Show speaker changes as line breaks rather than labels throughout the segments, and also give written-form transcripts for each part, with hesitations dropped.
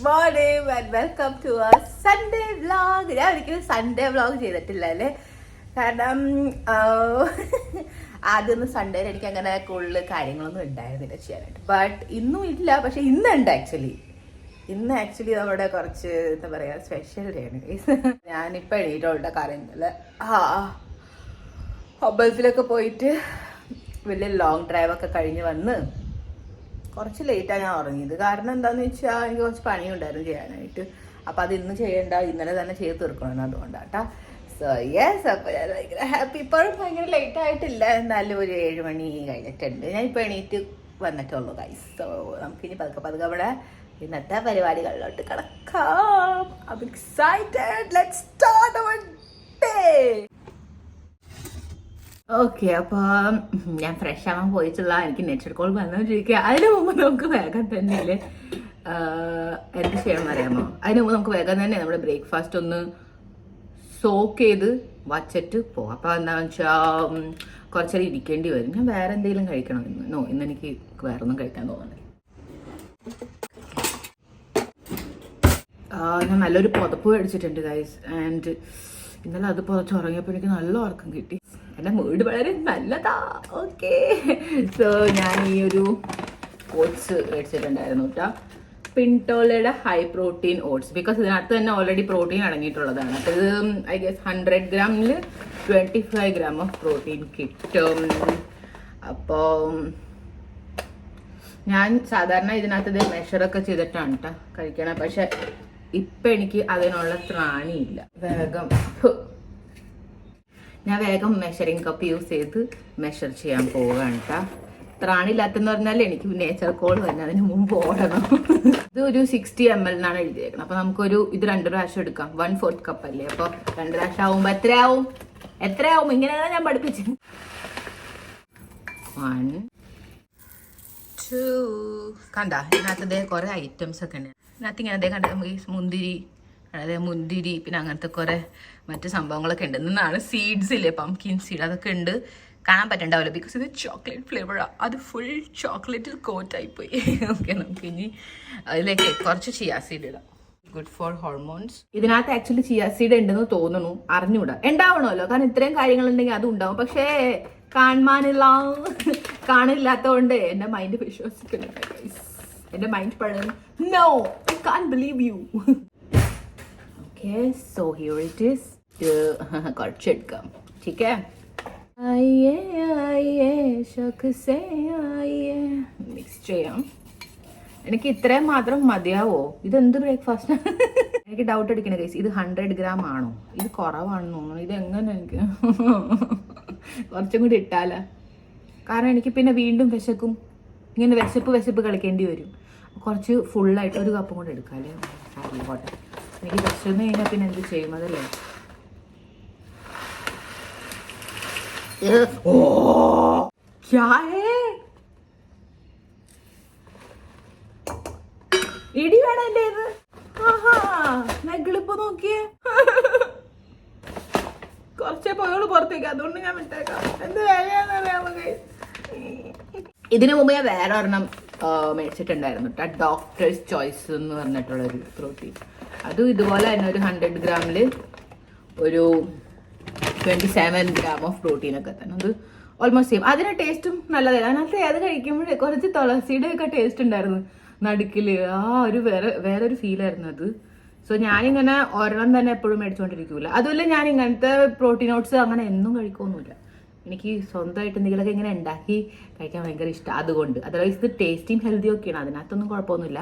Morning and welcome to our Sunday vlog. ഞാൻ ഒരിക്കലും Sunday vlog ചെയ്തിട്ടില്ല അല്ലേ, കാരണം ആദ്യമൊന്നും സൺഡേയിൽ എനിക്ക് അങ്ങനെ കൂടുതൽ കാര്യങ്ങളൊന്നും ഉണ്ടായിരുന്നില്ല ചെയ്യാനായിട്ട്. ബട്ട് ഇന്നും ഇല്ല, പക്ഷെ ഇന്നുണ്ട് ഇന്ന് ആക്ച്വലി നമ്മുടെ കുറച്ച് എന്താ പറയുക സ്പെഷ്യൽ ഡേ ആണ്. ഞാനിപ്പോൾ എണീറ്റുള്ള കാര്യങ്ങള് അമ്പലത്തിലൊക്കെ പോയിട്ട് വലിയ ലോങ് ഡ്രൈവൊക്കെ കഴിഞ്ഞ് വന്ന് കുറച്ച് ലേറ്റാണ് ഞാൻ ഉറങ്ങിയത്. കാരണം എന്താണെന്ന് വെച്ചാൽ എനിക്ക് കുറച്ച് പണിയുണ്ടായിരുന്നു ചെയ്യാനായിട്ട്. അപ്പം അത് ഇന്ന് ചെയ്യേണ്ട, ഇന്നലെ തന്നെ ചെയ്ത് തീർക്കണം, അതുകൊണ്ടാട്ടാ. സോ യെസ്, അപ്പോൾ ഞാൻ ഭയങ്കര ഹാപ്പി. ഇപ്പോഴും ഭയങ്കര ലേറ്റ് ആയിട്ടില്ല, എന്നാലും ഒരു 7 മണി കഴിഞ്ഞിട്ടുണ്ട്. ഞാൻ ഇപ്പോൾ എണീറ്റ് വന്നിട്ടുള്ളൂ ഗൈസ്. സോ നമുക്കിനി പതുക്കെ അവിടെ ഇന്നത്തെ പരിപാടികളിലോട്ട് കിടക്കാം. I am excited. Let's start our day. Okay, അപ്പോൾ ഞാൻ ഫ്രഷ് ആവാൻ പോയിട്ടുള്ള എനിക്ക് നേച്ചർ കോൾ വന്നുകൊണ്ടിരിക്കുക. അതിന് മുമ്പ് നമുക്ക് വേഗം തന്നെ എന്ത് ചെയ്യണമെന്ന് അറിയാമോ? അതിന് മുമ്പ് നമുക്ക് വേഗം തന്നെ നമ്മുടെ ബ്രേക്ക്ഫാസ്റ്റ് ഒന്ന് സോക്ക് ചെയ്ത് വച്ചിട്ട് പോവാം. അപ്പോൾ എന്താണെന്ന് വെച്ചാൽ കുറച്ചേരം ഇരിക്കേണ്ടി വരും. ഞാൻ വേറെ എന്തെങ്കിലും കഴിക്കണം ഇന്ന് എനിക്ക് വേറെ ഒന്നും കഴിക്കാൻ തോന്നുന്നില്ല. ഞാൻ നല്ലൊരു പുതപ്പ് മേടിച്ചിട്ടുണ്ട് ഗൈസ്. ആൻഡ് ഇന്നലെ അത് പുതച്ചുറങ്ങിയപ്പോൾ എനിക്ക് നല്ല ഉറക്കം കിട്ടി. എൻ്റെ മൂഡ് വളരെ നല്ലതാ. ഓക്കെ, സോ ഞാൻ ഈ ഒരു ഓട്സ് മേടിച്ചിട്ടുണ്ടായിരുന്നു കേട്ടോ, പിൻടോളയുടെ ഹൈ പ്രോട്ടീൻ ഓട്സ്. ബിക്കോസ് ഇതിനകത്ത് തന്നെ ഓൾറെഡി പ്രോട്ടീൻ അടങ്ങിയിട്ടുള്ളതാണ്. അപ്പോൾ ഇത് ഐ ഗെസ് 100 ഗ്രാമിൽ 25 ഗ്രാം ഓഫ് പ്രോട്ടീൻ കിട്ടും. അപ്പോൾ ഞാൻ സാധാരണ ഇതിനകത്ത് മെഷറൊക്കെ ചെയ്തിട്ടാണ് കേട്ടോ കഴിക്കണം. പക്ഷെ ഇപ്പം എനിക്ക് അതിനുള്ള ത്രാണിയില്ല. ഞാൻ വേഗം മെഷറിങ് കപ്പ് യൂസ് ചെയ്ത് മെഷർ ചെയ്യാൻ പോവുകയാണ് കേട്ടോ. ത്രാണില്ലാത്തെന്ന് പറഞ്ഞാൽ എനിക്ക് നേച്ചർ കോൾ തന്നെ അതിന് മുമ്പ് ഓടണം. ഇത് ഒരു 60 ml എന്നാണ് എഴുതിയേക്കുന്നത്. അപ്പൊ നമുക്കൊരു ഇത് 2 പ്രാവശ്യം എടുക്കാം. 1/4 കപ്പ് അല്ലേ, അപ്പൊ 2 പ്രാവശ്യം ആവുമ്പോ എത്രയാവും? ഇങ്ങനെയാണ് ഞാൻ പഠിപ്പിച്ചത്. 1 2 കണ്ട ഇതിനകത്ത് കുറെ ഐറ്റംസ് ഒക്കെ ഉണ്ട്. ഇതിനകത്ത് ഇങ്ങനെ കണ്ട നമുക്ക് മുന്തിരി പിന്നെ അങ്ങനത്തെ കുറെ മറ്റു സംഭവങ്ങളൊക്കെ ഉണ്ട്. എന്നാണ് സീഡ്സ് ഇല്ലേ, പംകിൻ സീഡ്, അതൊക്കെ ഉണ്ട്. കാണാൻ പറ്റണ്ടാവില്ല ബിക്കോസ് ഇത് ചോക്ലേറ്റ് ഫ്ലേവറാണ്. അത് ഫുൾ ചോക്ലേറ്റിൽ കോട്ടായിപ്പോയി. ഓക്കെ, നമുക്ക് ഇനി അതിലേക്ക് കുറച്ച് ചിയാ സീഡ് ഇടാം. Good for hormones. ഇതിനകത്ത് ആക്ച്വലി ചിയാ സീഡ് ഉണ്ടെന്ന് തോന്നുന്നു, അറിഞ്ഞൂടാ. ഉണ്ടാവണമല്ലോ, കാരണം ഇത്രയും കാര്യങ്ങളുണ്ടെങ്കിൽ അതും ഉണ്ടാവും. പക്ഷേ കാണില്ലാത്തതുകൊണ്ട് എൻ്റെ മൈൻഡ് വിശ്വസിക്കുന്നില്ല. എൻ്റെ മൈൻഡ് പറയുന്നു no, I can't believe you. Okay, so here it is. കുറച്ചെടുക്കാം, ठीक है. മിക്സ് ചെയ്യാം. എനിക്ക് ഇത്രയും മാത്രം മതിയാവോ? ഇതെന്ത് ബ്രേക്ക്ഫാസ്റ്റ്? എനിക്ക് ഡൗട്ട് അടിക്കണ കേസ്, ഇത് 100 ഗ്രാം ആണോ? ഇത് കുറവാണെന്ന് തോന്നുന്നു. ഇതെങ്ങനെ എനിക്ക് കുറച്ചും കൂടി ഇട്ടാല, കാരണം എനിക്ക് പിന്നെ വീണ്ടും വിശക്കും. ഇങ്ങനെ വിശപ്പ് കളിക്കേണ്ടി വരും. കുറച്ച് ഫുള്ളായിട്ട് 1 കപ്പും കൂടെ എടുക്കാല്ലേ. പോട്ടെ, എനിക്ക് വിശന്ന് കഴിഞ്ഞാൽ പിന്നെ എന്ത് ചെയ്യും? അതല്ലേ. ഇടി വേണല്ലേ ഇത്? നെഗിളിപ്പോ നോക്കിയേ, കുറച്ചേ പോയോളൂ പുറത്തേക്ക്, അതുകൊണ്ട് ഞാൻ വിട്ടേക്കാം. എന്ത് വേലയാന്നറിയാമോ? ഇതിനു മുമ്പ് ഞാൻ വേറെ ഒരെണ്ണം മേടിച്ചിട്ടുണ്ടായിരുന്നു കേട്ടോ, ഡോക്ടേഴ്സ് ചോയ്സ് എന്ന് പറഞ്ഞിട്ടുള്ളൊരു പ്രോട്ടീൻ. അതും ഇതുപോലെ തന്നെ ഒരു 100 ഗ്രാമിൽ ഒരു 27 ഗ്രാം ഓഫ് പ്രോട്ടീനൊക്കെ തന്നെ. അത് ഓൾമോസ്റ്റ് സെയിം. അതിന് ടേസ്റ്റും നല്ലതായിരുന്നു. അതിനകത്ത് അത് കഴിക്കുമ്പോഴേ കുറച്ച് തുളസിയുടെ ഒക്കെ ടേസ്റ്റ് ഉണ്ടായിരുന്നു നടുക്കില്. ഒരു വേറൊരു ഫീലായിരുന്നു അത്. സോ ഞാനിങ്ങനെ ഒരെണ്ണം തന്നെ എപ്പോഴും മേടിച്ചുകൊണ്ടിരിക്കൂല. അതുമല്ല, ഞാൻ ഇങ്ങനത്തെ പ്രോട്ടീൻ ഓട്സ് അങ്ങനെ എന്നും കഴിക്കൊന്നുമില്ല. എനിക്ക് സ്വന്തമായിട്ട് എന്തെങ്കിലുമൊക്കെ ഇങ്ങനെ ഉണ്ടാക്കി കഴിക്കാൻ ഭയങ്കര ഇഷ്ടം. അതുകൊണ്ട് അതർവൈസ് ഇത് ടേസ്റ്റിയും ഹെൽത്തി ഒക്കെയാണ്, അതിനകത്തൊന്നും കുഴപ്പമൊന്നുമില്ല.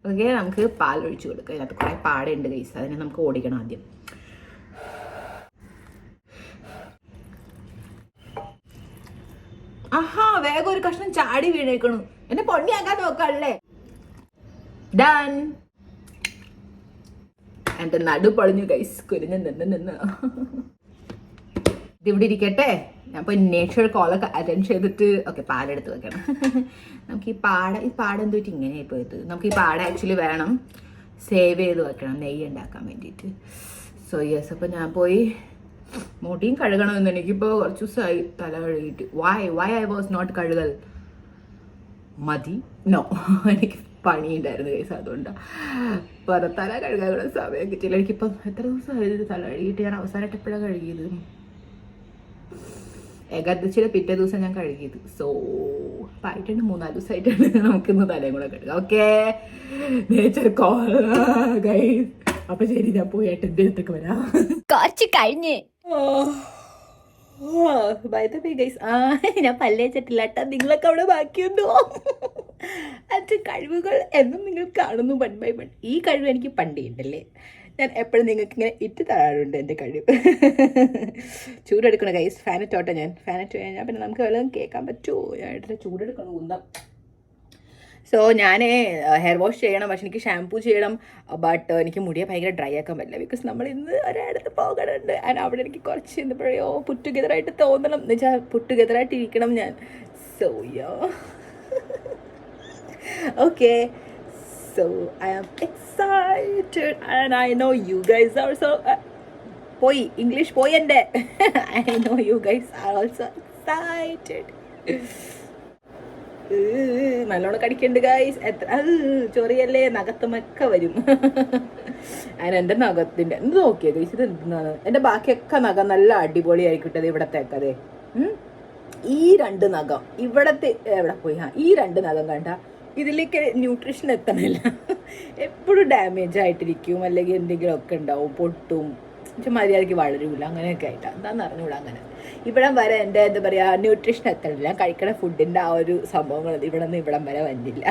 ഓക്കെ, നമുക്ക് പാൽ ഒഴിച്ചു കൊടുക്കാം. അതിനകത്ത് കുറെ പാടുണ്ട് ഗൈസ്, അതിനെ നമുക്ക് ഓടിക്കണം ആദ്യം. വേഗം ഒരു കഷ്ണം ചാടി വീണേക്കണു. എന്നെ പൊണ്ണിയാക്കാൻ നോക്കല്ലേ. ഡൺ. എന്റെ നടു പൊളിഞ്ഞു ഗൈസ്, കുരിഞ്ഞ് നിന്ന്. ഇതിവിടെ ഇരിക്കട്ടെ. ഞാൻ ഇപ്പോൾ നേച്ചർ കോളൊക്കെ അറ്റൻഡ് ചെയ്തിട്ട് ഓക്കെ പാടെടുത്ത് വെക്കണം. നമുക്ക് ഈ പാട എന്തുപറ്റി ഇങ്ങനെ ആയിപ്പോയത്? നമുക്ക് ഈ പാട ആക്ച്വലി വേണം സേവ് ചെയ്ത് വെക്കണം നെയ്യ് ഉണ്ടാക്കാൻ വേണ്ടിയിട്ട്. സോ യെസ്, അപ്പോൾ ഞാൻ പോയി മുടിയും കഴുകണമെന്ന്. എനിക്കിപ്പോൾ കുറച്ച് ദിവസമായി തല കഴുകിയിട്ട്. വൈ ഐ വാസ് നോട്ട് കഴുകൽ? മതി. നോ, എനിക്ക് പണിയുണ്ടായിരുന്നു കേസ്. അതുകൊണ്ടാണ് തല കഴുകാനുള്ള സമയം കിട്ടിയില്ല. എനിക്കിപ്പം എത്ര ദിവസമായത് തല കഴുകിയിട്ട്? ഞാൻ അവസാനമായിട്ട് എപ്പോഴാണ് കഴുകിയത്? ഏകാദശിയുടെ പിറ്റേ ദിവസം ഞാൻ കഴുകിയത്. സോ ആയിട്ടുണ്ട് 3-4 ദിവസമായിട്ടാണ്. നമുക്കിന്ന് തലയും കൂടെ കഴുകാം. Okay, nature call guys. അപ്പൊ ശരി, ഞാൻ പോയി ഏട്ടൻ്റെ അടുത്തേക്ക് വരാം.
കുറച്ച് കഴിഞ്ഞ്
ഞാൻ പല്ലേച്ചിട്ടില്ല കേട്ടോ. നിങ്ങളൊക്കെ അവിടെ ബാക്കിയുണ്ടോ? അത് കഴിവുകൾ എന്നും നിങ്ങൾ കാണുന്നു 1 by 1. ഈ കഴിവ് എനിക്ക് പണ്ടേ ഉണ്ടല്ലേ. ഞാൻ എപ്പോഴും നിങ്ങൾക്ക് ഇങ്ങനെ ഇട്ട് തരാറുണ്ട് എൻ്റെ കഴിവ്. ചൂടെടുക്കണം ഗൈസ്. ഫാനിട്ടോട്ടെ ഞാൻ. ഫാനിട്ട് കഴിഞ്ഞാൽ പിന്നെ നമുക്ക് വല്ലതും കേൾക്കാൻ പറ്റുമോ? ഞാൻ ഇട്ടിട്ട് ചൂടെടുക്കണം കുന്തം. സോ ഞാൻ ഹെയർ വാഷ് ചെയ്യണം, പക്ഷെ എനിക്ക് ഷാംപൂ ചെയ്യണം. ബട്ട് എനിക്ക് മുടിയെ ഭയങ്കര ഡ്രൈ ആക്കാൻ പറ്റില്ല. ബിക്കോസ് നമ്മൾ ഇന്ന് ഒരിടത്ത് പോകണുണ്ട്. ആൻഡ് അവിടെ എനിക്ക് കുറച്ച് എന്താ പറയുക, പുട്ട് ടുഗെദറായിട്ട് തോന്നണം എന്ന് വെച്ചാൽ പുട്ട് ടുഗെദറായിട്ട് ഇരിക്കണം ഞാൻ. സോ യോ okay. So I am excited and I know you guys are so പോയി ഇംഗ്ലീഷ് പോയി എൻ്റെ. I know you guys are also excited. നല്ലോണം കടിക്കണ്ട് ഗൈസ്. എത്ര ചൊറിയല്ലേ, നഖത്തുമൊക്കെ വരും. അതിന് എൻ്റെ നഖത്തിൻ്റെ എന്ത് നോക്കിയാ ഗൈസ്, ഇത് എന്താണ്? എൻ്റെ ബാക്കിയൊക്കെ നഖം നല്ല അടിപൊളിയായിക്കിട്ടത്. ഇവിടത്തേക്ക് അതെ, ഈ 2 നഖം ഇവിടത്തെ എവിടെ പോയി? ഈ 2 നഖം കണ്ട ഇതിലേക്ക് ന്യൂട്രീഷൻ എത്തണില്ല. എപ്പോഴും ഡാമേജ് ആയിട്ടിരിക്കും, അല്ലെങ്കിൽ എന്തെങ്കിലുമൊക്കെ ഉണ്ടാവും, പൊട്ടും, മര്യാദയ്ക്ക് വളരില്ല, അങ്ങനെയൊക്കെ ആയിട്ടാണ്. എന്താണെന്ന് അറിഞ്ഞൂടാ. അങ്ങനെ ഇവിടം വരെ എൻ്റെ എന്താ പറയുക, ന്യൂട്രീഷൻ എത്തണില്ല. കഴിക്കണ ഫുഡിൻ്റെ ആ ഒരു സംഭവങ്ങൾ ഇവിടെ നിന്ന് ഇവിടം വരെ വന്നില്ല.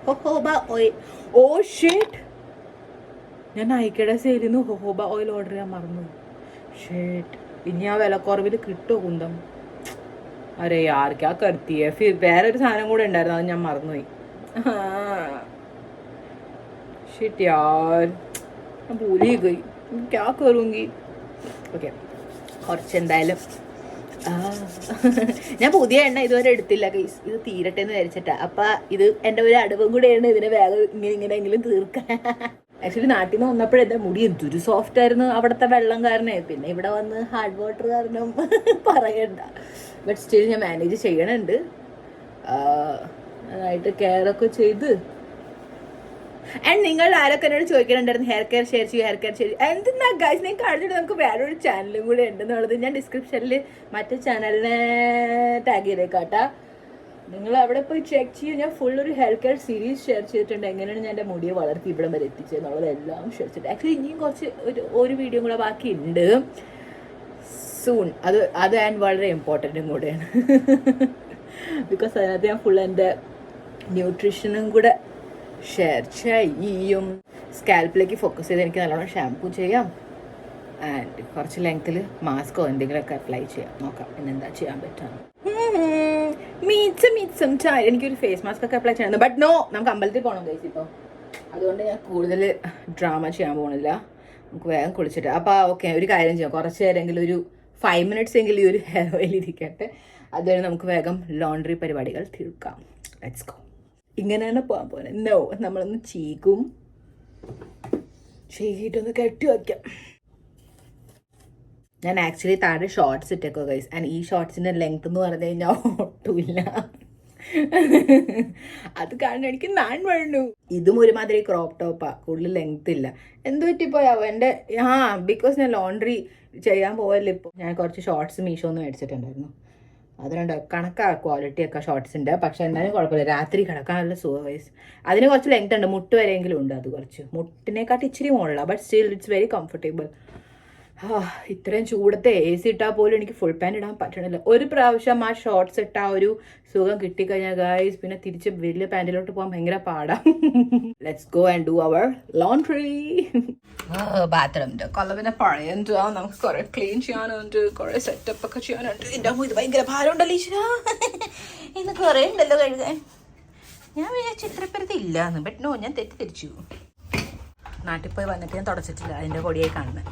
ഹോഹോബ ഓയിൽ. ഓ ഷേറ്റ്, ഞാൻ നൈക്കയുടെ സെയിൽ നിന്ന് ഹോഹോബ ഓയിൽ ഓർഡർ ചെയ്യാൻ മറന്നു. ഷേറ്റ്, ഇനി ആ വിലക്കുറവിൽ കിട്ടുമോ കുന്തം? അരേ ആർക്കാ കരുത്തിയേ. വേറൊരു സാധനം കൂടെ ഉണ്ടായിരുന്നു, അത് ഞാൻ മറന്നുപോയി. ഷിറ്റ് യാർ, ഞാൻ ഭൂലി ഗയി. ക്യാ കറൂങ്കി. ഓക്കെ, കുറച്ച് എന്തായാലും ഞാൻ പുതിയ എണ്ണ ഇതുവരെ എടുത്തില്ല ഗൈസ്. ഇത് തീരട്ടെ എന്ന് വിചാരിച്ചിട്ടാ. അപ്പം ഇത് എൻ്റെ ഒരു അടവും കൂടെയാണ് ഇതിനെ വേഗം ഇങ്ങനെയെങ്കിലും തീർക്കാൻ. ആക്ച്വലി നാട്ടിൽ നിന്ന് വന്നപ്പോഴെൻ്റെ മുടി എന്തൊരു സോഫ്റ്റ് ആയിരുന്നു അവിടുത്തെ വെള്ളം കാരണേ. പിന്നെ ഇവിടെ വന്ന് ഹാർഡ് വാട്ടർ കാരണം പറയണ്ട. ബട്ട് സ്റ്റിൽ ഞാൻ മാനേജ് ചെയ്യണുണ്ട്. നന്നായിട്ട് കെയറൊക്കെ ചെയ്ത്. ആൻഡ് നിങ്ങൾ ആരൊക്കെ എന്നോട് ചോദിക്കണുണ്ടായിരുന്നു ഹെയർ കെയർ ഷെയർ ചെയ്യും, ഹെയർ കെയർ ഷെയർ ചെയ്യും. എന്തെന്നാ ഗൈസ്, ഞാൻ കാണിച്ചിട്ട് നമുക്ക് വേറൊരു ചാനലും കൂടെ ഉണ്ടെന്നുള്ളത് ഞാൻ ഡിസ്ക്രിപ്ഷനിൽ മറ്റേ ചാനലിനെ ടാഗ് ചെയ്തേക്കാട്ടാ. നിങ്ങൾ അവിടെ പോയി ചെക്ക് ചെയ്യും. ഞാൻ ഫുൾ ഒരു ഹെയർ കെയർ സീരീസ് ഷെയർ ചെയ്തിട്ടുണ്ട്. എങ്ങനെയാണ് ഞാൻ എൻ്റെ മുടിയെ വളർത്തി ഇവിടം വരെ എത്തിച്ചതെന്നുള്ളതെല്ലാം ഷെയർ ചെയ്തിട്ട്. ആക്ച്വലി ഇനിയും കുറച്ച് ഒരു വീഡിയോ കൂടെ ബാക്കിയുണ്ട് സൂൺ. അത് ആൻഡ് വളരെ ഇമ്പോർട്ടൻറ്റും കൂടെയാണ്. ബിക്കോസ് അതിനകത്ത് ഞാൻ ഫുൾ എൻ്റെ ന്യൂട്രീഷനും കൂടെ ഷെയർ ചെയ്യും. സ്കാൽപ്പിലേക്ക് ഫോക്കസ് ചെയ്ത് എനിക്ക് നല്ലോണം ഷാംപൂ ചെയ്യാം. ആൻഡ് കുറച്ച് ലെങ്ത്തിൽ മാസ്കോ എന്തെങ്കിലുമൊക്കെ അപ്ലൈ ചെയ്യാം. നോക്കാം പിന്നെന്താ ചെയ്യാൻ പറ്റാം. എനിക്കൊരു ഫേസ് മാസ്ക് ഒക്കെ അപ്ലൈ ചെയ്യണം. ബട്ട് നോ, നമുക്ക് അമ്പലത്തിൽ പോകണം ഗൈസ് ഇപ്പോൾ. അതുകൊണ്ട് ഞാൻ കൂടുതൽ ഡ്രാമ ചെയ്യാൻ പോകണില്ല. നമുക്ക് വേഗം കുളിച്ചിട്ട്. അപ്പോൾ ഓക്കെ, ഒരു കാര്യം ചെയ്യാം. കുറച്ച് നേരമെങ്കിലും ഒരു 5 minutes എങ്കിലും ഈ ഒരു ഹെയർ ഓയിൽ ഇരിക്കട്ടെ. അതുവരെ നമുക്ക് വേഗം ലോണ്ട്രി പരിപാടികൾ തീർക്കാം. Let's go. ഇങ്ങനെയാണ് പോകാൻ പോകുന്നത്. നോ, നമ്മളൊന്ന് ചീകും. ചീകിയിട്ടൊന്ന് കെട്ടി വയ്ക്കാം. ഞാൻ ആക്ച്വലി താഴെ ഷോർട്ട്സ് ഇട്ടേക്കോ ഗൈസ്. ആൻഡ് ഈ ഷോർട്ട്സിൻ്റെ ലെങ്ത് എന്ന് പറഞ്ഞു കഴിഞ്ഞാൽ ഒട്ടുമില്ല. അത് കാരണം എനിക്ക് നാൻ വേണു. ഇതും ഒരുമാതിരി ക്രോപ്പ് ടോപ്പാ, കൂടുതൽ ലെങ്ത് ഇല്ല. എന്ത് പറ്റിപ്പോയാവോ എൻ്റെ. ബിക്കോസ് ഞാൻ ലോണ്ട്രി ചെയ്യാൻ പോവല്ലേ ഇപ്പോൾ. ഞാൻ കുറച്ച് ഷോർട്ട്സ് മീഷോന്ന് മേടിച്ചിട്ടുണ്ടായിരുന്നു. അതുകൊണ്ട് കണക്കാ ക്വാളിറ്റിയൊക്കെ ഷോർട്ട്സിൻ്റെ. പക്ഷെ എന്നാലും കുഴപ്പമില്ല, രാത്രി കിടക്കാൻ നല്ല സുഖവൈസ്. അതിന് കുറച്ച് ലെങ്ത് ഉണ്ട്, മുട്ട് വരെയെങ്കിലും ഉണ്ട്. അത് കുറച്ച് മുട്ടിനെക്കാട്ടി ഇച്ചിരി മുകളിലാണ്. But still it's very comfortable. ഇത്രയും ചൂടത്തെ AC ഇട്ടാൽ പോലും എനിക്ക് ഫുൾ പാൻറ് ഇടാൻ പറ്റണില്ല. ഒരു പ്രാവശ്യം ആ ഷോർട്ട്സ് ഇട്ട ആ ഒരു സുഖം കിട്ടിക്കഴിഞ്ഞാൽ ഗൈസ് പിന്നെ തിരിച്ച് വലിയ പാൻറ്റിലോട്ട് പോകാൻ ഭയങ്കര പാടാണ്. Let's go and do our laundry. ബാത്റൂമിൻ്റെ കൊല്ലവിനെ പഴയുണ്ട്. നമുക്ക് കുറെ ക്ലീൻ ചെയ്യാനുണ്ട്, കുറെ സെറ്റപ്പ് ഒക്കെ ചെയ്യാനുണ്ട്. എൻ്റെ ഇത് ഭയങ്കര ഭാരമുണ്ടല്ലോ ഈശ്വരാ. ഇന്ന് കുറേ ഉണ്ടല്ലോ കഴുകാൻ. ഞാൻ വിചാരിച്ച ഇത്രപ്പേരത്തെ ഇല്ലാന്ന്. ബട്ട് നോ, ഞാൻ തെറ്റിദ്ധരിച്ചു. നാട്ടിൽ പോയി വന്നിട്ട് ഞാൻ തുടച്ചിട്ടില്ല. അതിൻ്റെ പൊടിയായി കാണുന്നത്.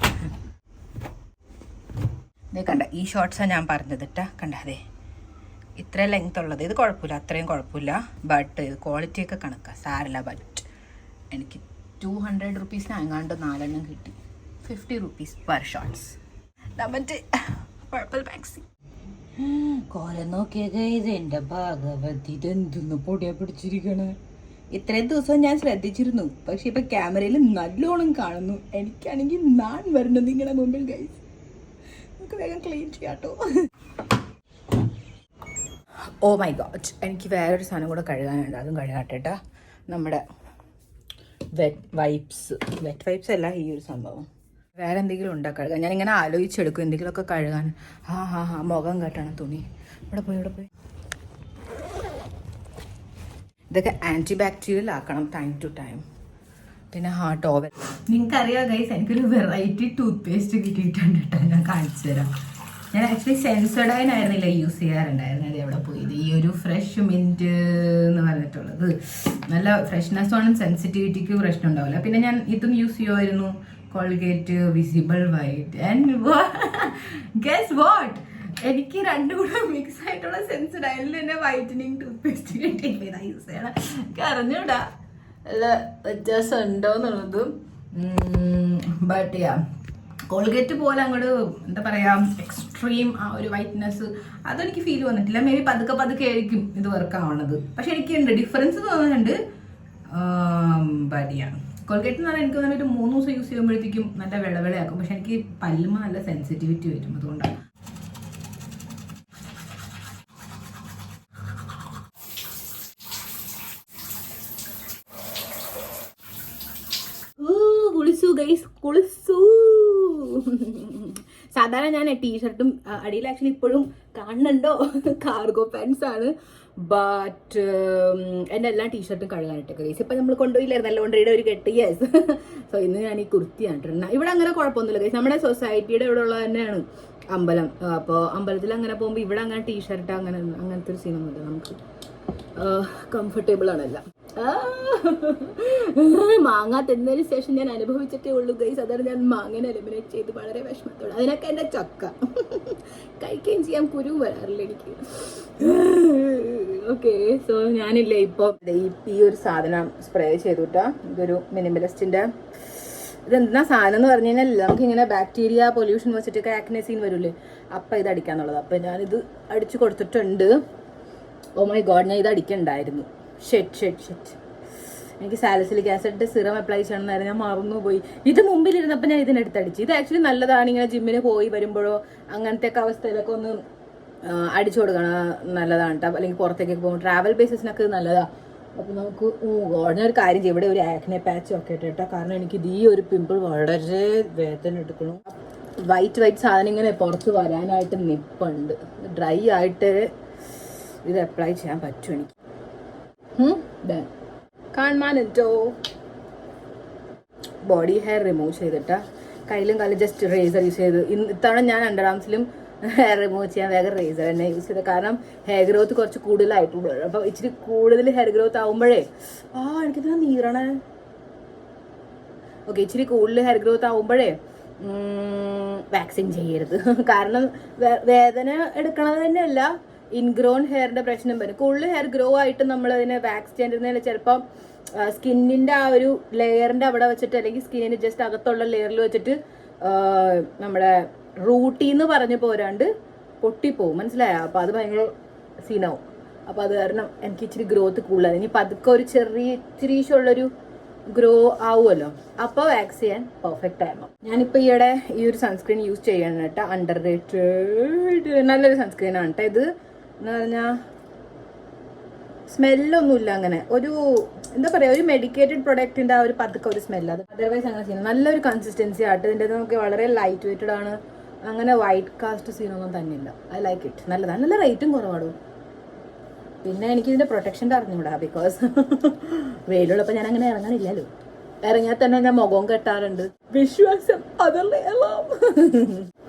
ഇത് കണ്ട, ഈ ഷോർട്ട്സാണ് ഞാൻ പറഞ്ഞത് കേട്ടാ. കണ്ട, അതെ ഇത്രയും ലെങ്ത് ഉള്ളത്. ഇത് കുഴപ്പമില്ല, അത്രയും കുഴപ്പമില്ല. ബട്ട് ഇത് ക്വാളിറ്റിയൊക്കെ കണക്കാണ്, സാരല്ല. ബട്ട് എനിക്ക് 200 rupees എങ്ങാണ്ട് 4 എണ്ണം കിട്ടി. 50 rupees പെർ ഷോർട്ട്സ്. മറ്റേ പർപ്പിൾ മാക്സി കോലം നോക്കിയൊക്കെ ഇത് എൻ്റെ ഭാഗവതി ഇതെന്തൊന്ന് പൊടിയാ പിടിച്ചിരിക്കണേ. ഇത്രയും ദിവസം ഞാൻ ശ്രദ്ധിച്ചിരുന്നു, പക്ഷെ ഇപ്പൊ ക്യാമറയിൽ നല്ലോണം കാണുന്നു. എനിക്കാണെങ്കിൽ നാൻ വരണം നിങ്ങളുടെ മുമ്പിൽ ഗൈസ്. നമുക്ക് വേഗം ക്ലീൻ ചെയ്യാട്ടോ. ഓ മൈ ഗോഡ്, എനിക്ക് വേറൊരു സാധനം കൂടെ കഴുകാനുണ്ട്, അതും കഴുകാട്ടെട്ടാ. നമ്മുടെ വെറ്റ് വൈപ്സ് അല്ല ഈ ഒരു സംഭവം. വേറെ എന്തെങ്കിലും ഉണ്ടാ കഴുകാൻ? ഞാനിങ്ങനെ ആലോചിച്ചെടുക്കും എന്തെങ്കിലുമൊക്കെ കഴുകാൻ. മുഖം കെട്ടണം തുണി. ഇവിടെ പോയി ഇതൊക്കെ ആൻറ്റി ബാക്ടീരിയൽ ആക്കണം ടൈം ടു ടൈം. പിന്നെ ടോവൽ. നിങ്ങൾക്കറിയാം ഗൈസ്, എനിക്കൊരു വെറൈറ്റി ടൂത്ത് പേസ്റ്റ് കിട്ടിയിട്ടുണ്ട് കേട്ടോ. ഞാൻ കാണിച്ചു തരാം. ഞാൻ ആക്ച്വലി സെൻസോഡൈൻ ആയിരുന്നില്ല യൂസ് ചെയ്യാറുണ്ടായിരുന്നത്. എവിടെ പോയത്? ഈ ഒരു ഫ്രഷ് മിൻറ്റ് എന്ന് പറഞ്ഞിട്ടുള്ളത്. നല്ല ഫ്രഷ്നെസ്സോണം, സെൻസിറ്റിവിറ്റിക്ക് പ്രശ്നം ഉണ്ടാവില്ല. പിന്നെ ഞാൻ ഇതും യൂസ് ചെയ്യുമായിരുന്നു, Colgate visible white. And guess what, എനിക്ക് രണ്ടും കൂടെ മിക്സ് ആയിട്ടുള്ള സെൻസോഡൈനിൽ തന്നെ വൈറ്റനിങ് ടൂത്ത് പേസ്റ്റ് കിട്ടിയില്ല. യൂസ് ചെയ്യണം. എനിക്ക് അറിഞ്ഞൂടാ നല്ല വ്യത്യാസം ഉണ്ടോ എന്നുള്ളതും. ബട്ട് യാ, കോൾഗേറ്റ് പോലെ അങ്ങോട്ട് എന്താ പറയാ എക്സ്ട്രീം ആ ഒരു വൈറ്റ്നെസ് അതെനിക്ക് ഫീൽ വന്നിട്ടില്ല. മേ ബി പതുക്കെ ആയിരിക്കും ഇത് വർക്ക് ആവണത്. പക്ഷെ എനിക്കുണ്ട് ഡിഫറൻസ് തോന്നുന്നുണ്ട്. ബട്ട് യാ, കോൾഗേറ്റ് എന്ന് പറഞ്ഞാൽ എനിക്ക് തന്നെ ഒരു 3 ദിവസം യൂസ് ചെയ്യുമ്പോഴത്തേക്കും നല്ല വിളവിളയാക്കും. പക്ഷെ എനിക്ക് പല്ലുമ നല്ല സെൻസിറ്റിവിറ്റി വരും, അതുകൊണ്ടാണ്. കുളിച്ചു. സാധാരണ ഞാൻ ടീഷർട്ടും അടിയിൽ ആക്ച്വലി ഇപ്പോഴും കാണുന്നുണ്ടോ കാർഗോ പാൻസ് ആണ്. ബട്ട് എൻ്റെ എല്ലാ ടീഷർട്ടും കഴുകാനായിട്ട് ഗൈസ്. ഇപ്പം നമ്മൾ കൊണ്ടുപോയില്ലായിരുന്നു നല്ല കൊണ്ടുപോയിട്ട് ഒരു കെട്ട്. യെസ്. സോ ഇന്ന് ഞാൻ ഈ കുർത്തിയാണ് ഇട്ടിരുന്നത്. ഇവിടെ അങ്ങനെ കുഴപ്പമൊന്നുമില്ല ഗൈസ്. നമ്മുടെ സൊസൈറ്റിയുടെ ഇവിടെ ഉള്ളത് തന്നെയാണ് അമ്പലം. അപ്പോൾ അമ്പലത്തിൽ അങ്ങനെ പോകുമ്പോൾ ഇവിടെ അങ്ങനെ ടീഷർട്ട് അങ്ങനത്തെ ഒരു സീനൊന്നുമില്ല. നമുക്ക് കംഫർട്ടബിൾ ആണല്ല. മാങ്ങ തിന്നതിന് ശേഷം ഞാൻ അനുഭവിച്ചിട്ടേ ഉള്ളൂ ഗൈസ്. അതാണ് ഞാൻ മാങ്ങനെ എലിമിനേറ്റ് ചെയ്ത് വളരെ വിഷമത്തോടെ. അതിനൊക്കെ എൻ്റെ ചക്ക കഴിക്കുകയും ചെയ്യാൻ കുരു വരാറില്ല എനിക്ക്. ഓക്കെ, സോ ഞാനില്ലേ ഇപ്പോൾ ഈ ഒരു സാധനം സ്പ്രേ ചെയ്തുട്ടാ. ഇതൊരു മിനിമലിസ്റ്റിൻ്റെ. ഇതെന്താ സാധനം എന്ന് പറഞ്ഞു കഴിഞ്ഞാൽ നമുക്കിങ്ങനെ ബാക്ടീരിയ പൊല്യൂഷൻ വെച്ചിട്ടൊക്കെ ആക്നെ സീൻ വരില്ലേ, അപ്പം ഇത് അടിക്കാന്നുള്ളത്. അപ്പം ഞാനിത് അടിച്ചു കൊടുത്തിട്ടുണ്ട്. ഓ മൈ ഗോഡ്, ഞാൻ ഇത് അടിക്കണ്ടായിരുന്നു. ഷെറ്റ് എനിക്ക് സാലിസിലിക് ആസിഡ് സിറം അപ്ലൈ ചെയ്യണമെന്നായിരുന്നു, ഞാൻ മറന്നുപോയി. ഇത് മുമ്പിലിരുന്നപ്പോൾ ഞാൻ ഇതിനെടുത്തടിച്ചു. ഇത് ആക്ച്വലി നല്ലതാണ്. ഇങ്ങനെ ജിമ്മിന് പോയി വരുമ്പോഴോ അങ്ങനത്തെ ഒക്കെ അവസ്ഥയിലൊക്കെ ഒന്ന് അടിച്ചു കൊടുക്കണം, നല്ലതാണ് കേട്ടോ. അല്ലെങ്കിൽ പുറത്തേക്ക് പോകുമ്പോൾ ട്രാവൽ ബേസിസിനൊക്കെ നല്ലതാണ്. അപ്പോൾ നമുക്ക് ഒരു കാര്യം ചെയ്യും, ഇവിടെ ഒരു ആക്നെ പാച്ച് ഒക്കെ ഇട്ടോ. കാരണം എനിക്ക് ഈ ഒരു പിമ്പിൾ വളരെ വേദന എടുക്കണം. വൈറ്റ് സാധനം ഇങ്ങനെ പുറത്ത് വരാനായിട്ട് നിപ്പുണ്ട്. ഡ്രൈ ആയിട്ട് ഇത് അപ്ലൈ ചെയ്യാൻ പറ്റും എനിക്ക്. കാണാനുണ്ടോ? ബോഡി ഹെയർ റിമൂവ് ചെയ്തിട്ടാ. കയ്യിലും കാലും ജസ്റ്റ് റേസർ യൂസ് ചെയ്ത്. ഇത്തവണ ഞാൻ അണ്ടർ ആംസിലും ഹെയർ റിമൂവ് ചെയ്യാൻ വേഗം റേസർ തന്നെ യൂസ് ചെയ്തത്. കാരണം ഹെയർ ഗ്രോത്ത് കുറച്ച് കൂടുതലായിട്ടുള്ളൂ. അപ്പോൾ ഇച്ചിരി കൂടുതൽ ഹെയർ ഗ്രോത്ത് ആകുമ്പോഴേ എനിക്കിതിനാ നീറണേ. ഓക്കെ, ഇച്ചിരി കൂടുതൽ ഹെയർ ഗ്രോത്ത് ആകുമ്പോഴേ വാക്സിൻ ചെയ്യരുത്. കാരണം വേദന എടുക്കണത് തന്നെയല്ല, ഇൻഗ്രോൺ ഹെയറിന്റെ പ്രശ്നം വരും. കൂടുതൽ ഹെയർ ഗ്രോ ആയിട്ട് നമ്മൾ അതിനെ വാക്സ് ചെയ്തിരുന്നതിൽ ചിലപ്പോൾ സ്കിന്നിന്റെ ആ ഒരു ലെയറിന്റെ അവിടെ വെച്ചിട്ട്, അല്ലെങ്കിൽ സ്കിന്നിന് ജസ്റ്റ് അകത്തുള്ള ലെയറിൽ വെച്ചിട്ട് നമ്മുടെ റൂട്ടീന്ന് പറഞ്ഞു പോരാണ്ട് പൊട്ടിപ്പോവും, മനസ്സിലായോ? അപ്പൊ അത് ഭയങ്കര സീനാവും. അപ്പൊ അത് കാരണം എനിക്ക് ഇച്ചിരി ഗ്രോത്ത് കൂടുതലാണ്. ഇനി പതുക്കെ ഒരു ഇച്ചിരീശുള്ളൊരു ഗ്രോ ആവുമല്ലോ, അപ്പോൾ വാക്സ് ചെയ്യാൻ പെർഫെക്റ്റ് ആയിരുന്നു. ഞാനിപ്പോൾ ഈയിടെ ഈ ഒരു സൺസ്ക്രീൻ യൂസ് ചെയ്യണം കേട്ടോ. അണ്ടർ റേറ്റഡ് നല്ലൊരു സൺസ്ക്രീൻ ആണ് കേട്ടോ ഇത്. എന്ന് പറഞ്ഞാൽ സ്മെല്ലൊന്നുമില്ല, അങ്ങനെ ഒരു എന്താ പറയുക, ഒരു മെഡിക്കേറ്റഡ് പ്രൊഡക്റ്റിൻ്റെ ആ ഒരു പതുക്കെ ഒരു സ്മെല്ല്. അത് അതർവൈസ് അങ്ങനെ ചെയ്യുന്നത് നല്ലൊരു കൺസിസ്റ്റൻസി ആയിട്ട്. ഇതിൻ്റെ നമുക്ക് വളരെ ലൈറ്റ് വെയ്റ്റഡ് ആണ്. അങ്ങനെ വൈറ്റ് കാസ്റ്റ് സീനൊന്നും തന്നെയില്ല. I like it. നല്ലതാണ്, നല്ല റേറ്റും കുറവാണ്. പിന്നെ എനിക്കിതിൻ്റെ പ്രൊട്ടക്ഷൻ്റെ അറിഞ്ഞൂടാ, ബിക്കോസ് വെയിലുള്ളപ്പോൾ ഞാൻ അങ്ങനെ ഇറങ്ങാനില്ലല്ലോ. ഇറങ്ങിയാൽ തന്നെ ഞാൻ മുഖവും കെട്ടാറുണ്ട്. വിശ്വാസം അതല്ലേ എല്ലാം.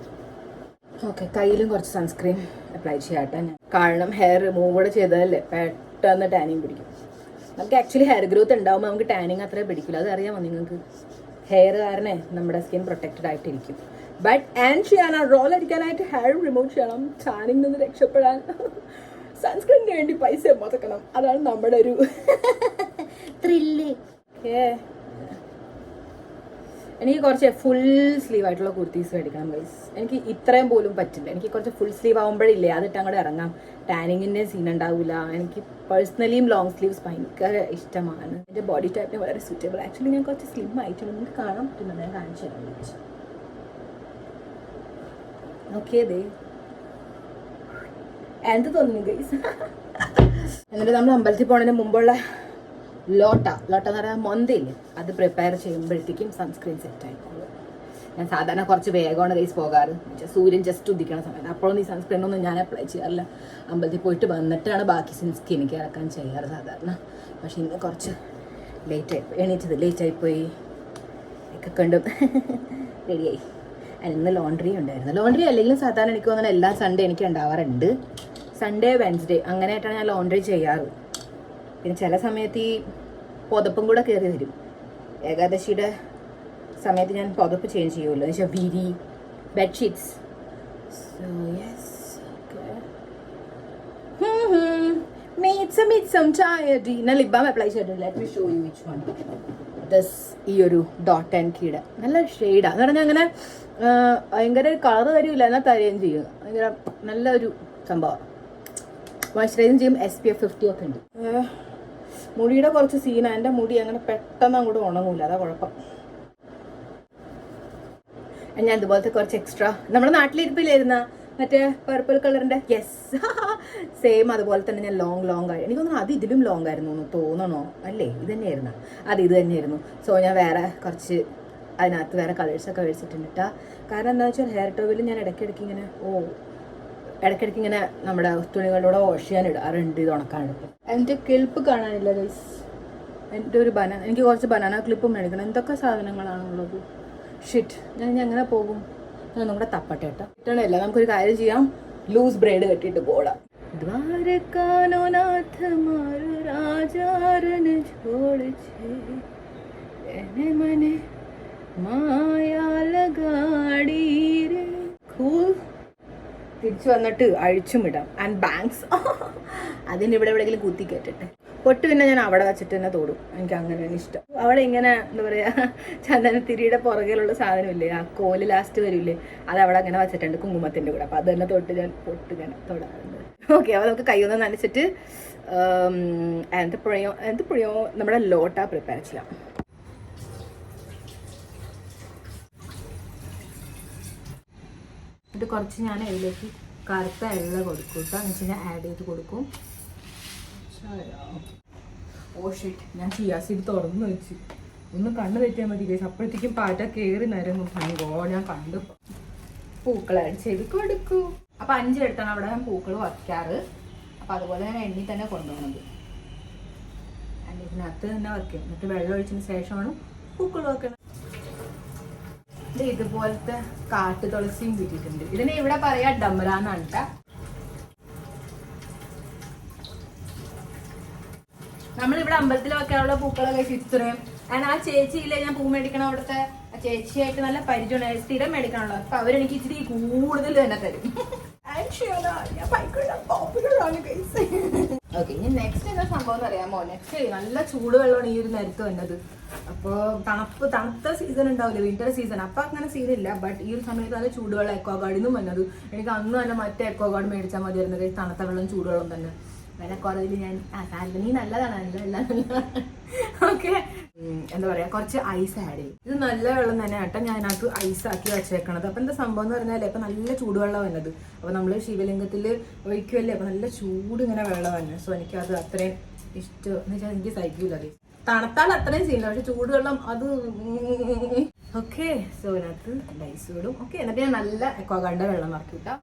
ഓക്കെ, കയ്യിലും കുറച്ച് സൺസ്ക്രീൻ അപ്ലൈ ചെയ്യാട്ടെ ഞാൻ. കാരണം ഹെയർ റിമൂവ് കൂടെ ചെയ്താലല്ലേ പെട്ടെന്ന് ടാനിങ് പിടിക്കും. നമുക്ക് ആക്ച്വലി ഹെയർ ഗ്രോത്ത് ഉണ്ടാകുമ്പോൾ നമുക്ക് ടാനിങ് അത്രേ പിടിക്കില്ല. അത് അറിയാമോ നിങ്ങൾക്ക്? ഹെയർ കാരണേ നമ്മുടെ സ്കിൻ പ്രൊട്ടക്റ്റഡ് ആയിട്ടിരിക്കും. ബട്ട് ആൻഡ് ചെയ്യാൻ റോൾ അടിക്കാനായിട്ട് ഹെയർ റിമൂവ് ചെയ്യണം, ടാനിങ് നിന്ന് രക്ഷപ്പെടാൻ സൺസ്ക്രീനിന് വേണ്ടി പൈസ മുതക്കണം. അതാണ് നമ്മുടെ ഒരു ത്രില്ല്. എനിക്ക് കുറച്ച് ഫുൾ സ്ലീവ് ആയിട്ടുള്ള കുർത്തീസ് മേടിക്കണം ഗൈസ്. എനിക്ക് ഇത്രയും പോലും പറ്റില്ല. എനിക്ക് കുറച്ച് ഫുൾ സ്ലീവ് ആകുമ്പോഴില്ലേ അതിട്ട് അങ്ങോട്ട് ഇറങ്ങാം. ടാനിങ്ങിൻ്റെ സീൻ ഉണ്ടാവില്ല. എനിക്ക് പേഴ്സണലിയും ലോങ് സ്ലീവ്സ് ഭയങ്കര ഇഷ്ടമാണ്. എൻ്റെ ബോഡി ടൈപ്പിന് വളരെ സൂറ്റബിൾ. ആക്ച്വലി ഞാൻ കുറച്ച് സ്ലിം ആയിട്ടുണ്ട്. നിങ്ങൾക്ക് കാണാൻ പറ്റുന്നത് ഞാൻ കാണിച്ചു തരാൻ വിളിച്ചു. ഓക്കെ ദേ എന്ത് തോന്നുന്നു ഗൈസ്. എന്നിട്ട് നമ്മൾ അമ്പലത്തിൽ പോകുന്നതിന് മുമ്പുള്ള ലോട്ട എന്ന് പറയുന്ന മൊന്തയില്ലേ അത് പ്രിപ്പയർ ചെയ്യുമ്പോഴത്തേക്കും സൺസ്ക്രീൻ സെറ്റ് ആയിക്കോളും. ഞാൻ സാധാരണ കുറച്ച് വേഗമാണ് ഗൈസ് പോകാറ്. സൂര്യൻ ജസ്റ്റ് ഉദിക്കണ സമയത്ത് അപ്പോഴൊന്നും ഈ സൺസ്ക്രീനൊന്നും ഞാൻ അപ്ലൈ ചെയ്യാറില്ല. അമ്പലത്തിൽ പോയിട്ട് വന്നിട്ടാണ് ബാക്കി സ്കിൻ കെയർ ആക്കാൻ ചെയ്യാറ് സാധാരണ. പക്ഷെ ഇന്ന് കുറച്ച് ലേറ്റായിപ്പോയി ഒക്കെ കണ്ടും റെഡിയായി. ഇന്ന് ലോണ്ട്രി ഉണ്ടായിരുന്നു. ലോണ്ട്രി അല്ലെങ്കിലും സാധാരണ എനിക്ക് തോന്നുന്നത് എല്ലാ സൺഡേ എനിക്ക് ഉണ്ടാവാറുണ്ട്. സൺഡേ വെൻസ്ഡേ അങ്ങനെയായിട്ടാണ് ഞാൻ ലോണ്ട്രി ചെയ്യാറ്. പിന്നെ ചില സമയത്ത് ഈ പുതപ്പും കൂടെ കയറി വരും. ഏകാദശിയുടെ സമയത്ത് ഞാൻ പുതപ്പ് ചേഞ്ച് ചെയ്യുമല്ലോ എന്ന് വെച്ചാൽ വിരി ബെഡ്ഷീറ്റ്സ്. സോ യെസ് ഞാൻ ലിപ് ബാം അപ്ലൈ ചെയ്തിട്ടുണ്ട്. Let me show you which one. ഈ ഒരു ഡോട്ട് ആൻഡ് കീയുടെ നല്ല ഷെയ്ഡാണ് എന്ന് പറഞ്ഞാൽ അങ്ങനെ ഭയങ്കര കളർ തരില്ല എന്നാൽ തരുകയും ചെയ്യും. ഭയങ്കര നല്ലൊരു സംഭവം. മോയ്സ്ചറൈസിങ് ചെയ്യും. SPF 50 ഒക്കെ ഉണ്ട്. മുടിയുടെ കുറച്ച് സീനാണ്. എൻ്റെ മുടി അങ്ങനെ പെട്ടെന്ന് അങ്ങോട്ട് ഉണങ്ങൂല. അതാ കുഴപ്പം. ഞാൻ ഇതുപോലത്തെ കുറച്ച് എക്സ്ട്രാ നമ്മുടെ നാട്ടിലിരിപ്പില്ലായിരുന്ന മറ്റേ പർപ്പിൾ കളറിൻ്റെ യെസ് സെയിം അതുപോലെ തന്നെ ഞാൻ ലോങ് ആയി. എനിക്ക് തോന്നുന്നു അത് ഇതിലും ലോങ് ആയിരുന്നു എന്ന് തോന്നണോ? അല്ലേ ഇത് തന്നെയായിരുന്നു. ഇത് തന്നെയായിരുന്നു. സോ ഞാൻ വേറെ കുറച്ച് അതിനകത്ത് വേറെ കളേഴ്സൊക്കെ മേടിച്ചിട്ടുണ്ട് കേട്ടോ. കാരണം എന്താ വെച്ചാൽ ഹെയർ ടോവിൽ ഞാൻ ഇടയ്ക്കിടയ്ക്ക് ഇങ്ങനെ നമ്മുടെ തുണികളിലൂടെ വാഷ് ചെയ്യാൻ ഇടാറുണ്ട്. ഇത് ഉണക്കാനെടുക്കും. എൻ്റെ ക്ലിപ്പ് കാണാനില്ല ഗൈസ്. എൻ്റെ ഒരു എനിക്ക് കുറച്ച് ബനാന ക്ലിപ്പും മേടിക്കണം. എന്തൊക്കെ സാധനങ്ങളാണുള്ളത്. ഷിറ്റ് ഞാൻ അങ്ങനെ പോകും. ഞാൻ നമ്മുടെ തപ്പട്ടെ കേട്ടോ. കിട്ടണമല്ല. നമുക്കൊരു കാര്യം ചെയ്യാം. ലൂസ് ബ്രൈഡ് കെട്ടിയിട്ട് പോടാം. ദ്വാരകാനോ നാഥ മാരു രാജാരൻ ഛോട് ഛേ എന്നെ മനെ മായാ ലഗാടി രേ. കൂൾ. തിരിച്ചു വന്നിട്ട് അഴിച്ചും ഇടാം. ആൻഡ് ബാങ്ക്സ് അതിന് ഇവിടെ എവിടെയെങ്കിലും കുത്തി കയറ്റട്ടെ. പൊട്ട് പിന്നെ ഞാൻ അവിടെ വെച്ചിട്ട് തന്നെ തോടും. എനിക്ക് അങ്ങനെയാണ് ഇഷ്ടം. അവിടെ ഇങ്ങനെ എന്താ പറയുക ചന്ദനത്തിരിയുടെ പുറകിലുള്ള സാധനമില്ലേ ആ കോല് ലാസ്റ്റ് വരില്ലേ അത് അവിടെ അങ്ങനെ വെച്ചിട്ടുണ്ട് കുങ്കുമത്തിൻ്റെ കൂടെ. അപ്പോൾ അത് തന്നെ തൊട്ട് ഞാൻ പൊട്ട് ഇങ്ങനെ തൊടാറുണ്ട്. ഓക്കെ അപ്പോൾ നമുക്ക് കൈയൊന്ന് നനച്ചിട്ട് എന്തൊക്കെയോ നമ്മുടെ ലോട്ട പ്രിപ്പയർ ചെയ്യാം. ഇത് കുറച്ച് ഞാൻ അതിലേക്ക് കറുത്ത എള്ള കൊടുക്കും കേട്ടോ. എന്ന് വെച്ച് കഴിഞ്ഞാൽ ആഡ് ചെയ്ത് കൊടുക്കും. ഓ ഷിറ്റ് ഞാൻ ചിയാ സീഡ് തുറന്നു വെച്ച് ഒന്ന് കണ്ണ് തെറ്റിയാൽ മതി ഗൈസ്. അപ്പോഴത്തേക്കും പാറ്റ കയറി നിരന്നു. ഞാൻ കണ്ടു. പൂക്കൾ ആഡ് ചെയ്ത് കൊടുക്കൂ. അപ്പം 5 എടുത്താണ് അവിടെ ഞാൻ പൂക്കൾ വയ്ക്കാറ്. അപ്പം അതുപോലെ ഞാൻ എണ്ണി തന്നെ കൊണ്ടുപോകുന്നത്. ഇതിനകത്ത് തന്നെ വയ്ക്കും. എന്നിട്ട് വെള്ളം ഒഴിച്ചതിന് ശേഷമാണ് പൂക്കൾ വെക്കണം. ഇതുപോലത്തെ കാട്ടു തുളസിയും കിട്ടിയിട്ടുണ്ട്. ഇതിനെ ഇവിടെ പറയാ ഡമറാന്നാണ് കേട്ടോ. നമ്മളിവിടെ അമ്പലത്തിൽ വെക്കാനുള്ള പൂക്കളൊക്കെ ഇത്രയും. ആ ചേച്ചിയില്ലേ ഞാൻ പൂ മേടിക്കണം അവിടുത്തെ ആ ചേച്ചിയായിട്ട് നല്ല പരിചയമാണ്. സ്ഥിരം മേടിക്കണല്ലോ. അപ്പൊ അവരെനിക്ക് ഇച്ചിരി കൂടുതൽ തന്നെ തരും. ഓക്കെ ഇനി നെക്സ്റ്റ് എന്താ സംഭവം എന്ന് അറിയാമോ? നെക്സ്റ്റ് നല്ല ചൂടുവെള്ളമാണ് ഈ ഒരു നേരത്ത് വന്നത്. അപ്പോൾ തണുത്ത സീസൺ ഉണ്ടാവില്ല, വിന്റർ സീസൺ. അപ്പം അങ്ങനെ സീനില്ല. ബട്ട് ഈ ഒരു സമയത്ത് നല്ല ചൂടുവെള്ളം എക്വാഗാർഡിൽ നിന്നും വന്നത്. എനിക്ക് അന്ന് തന്നെ മറ്റേ എക്വാഗാർഡ് മേടിച്ചാൽ മതിയായിരുന്നു. തണുത്ത വെള്ളം ചൂടുവെള്ളം തന്നെ. വില കുറവിൽ ഞാൻ സാൽബനി നല്ലതാണ്. എല്ലാം ഓക്കെ എന്താ പറയുക കുറച്ച് ഐസ് ആഡ് ചെയ്യും. ഇത് നല്ല വെള്ളം തന്നെ കേട്ടോ. ഞാൻ അതിനകത്ത് ഐസാക്കി വെച്ചേക്കണത്. അപ്പം എന്താ സംഭവം എന്ന് പറഞ്ഞാൽ ഇപ്പം നല്ല ചൂടുവെള്ളം വന്നത്. അപ്പോൾ നമ്മൾ ശിവലിംഗത്തിൽ ഒഴിക്കുമല്ലേ. അപ്പം നല്ല ചൂട് ഇങ്ങനെ വെള്ളം തന്നെ. സോ എനിക്കത് അത്രയും ഇഷ്ടം എന്ന് വെച്ചാൽ എനിക്ക് സഹിക്കൂല. അത് തണുത്താൽ അത്രയും ചെയ്യില്ല. പക്ഷെ ചൂടുവെള്ളം അത് ഓക്കെ. സോ അതിനകത്ത് ഐസ് വിടും. ഓക്കെ എന്നിട്ട് ഞാൻ നല്ല എക്വാഗാർഡിൻ്റെ വെള്ളം നിറക്കി കിട്ടാം.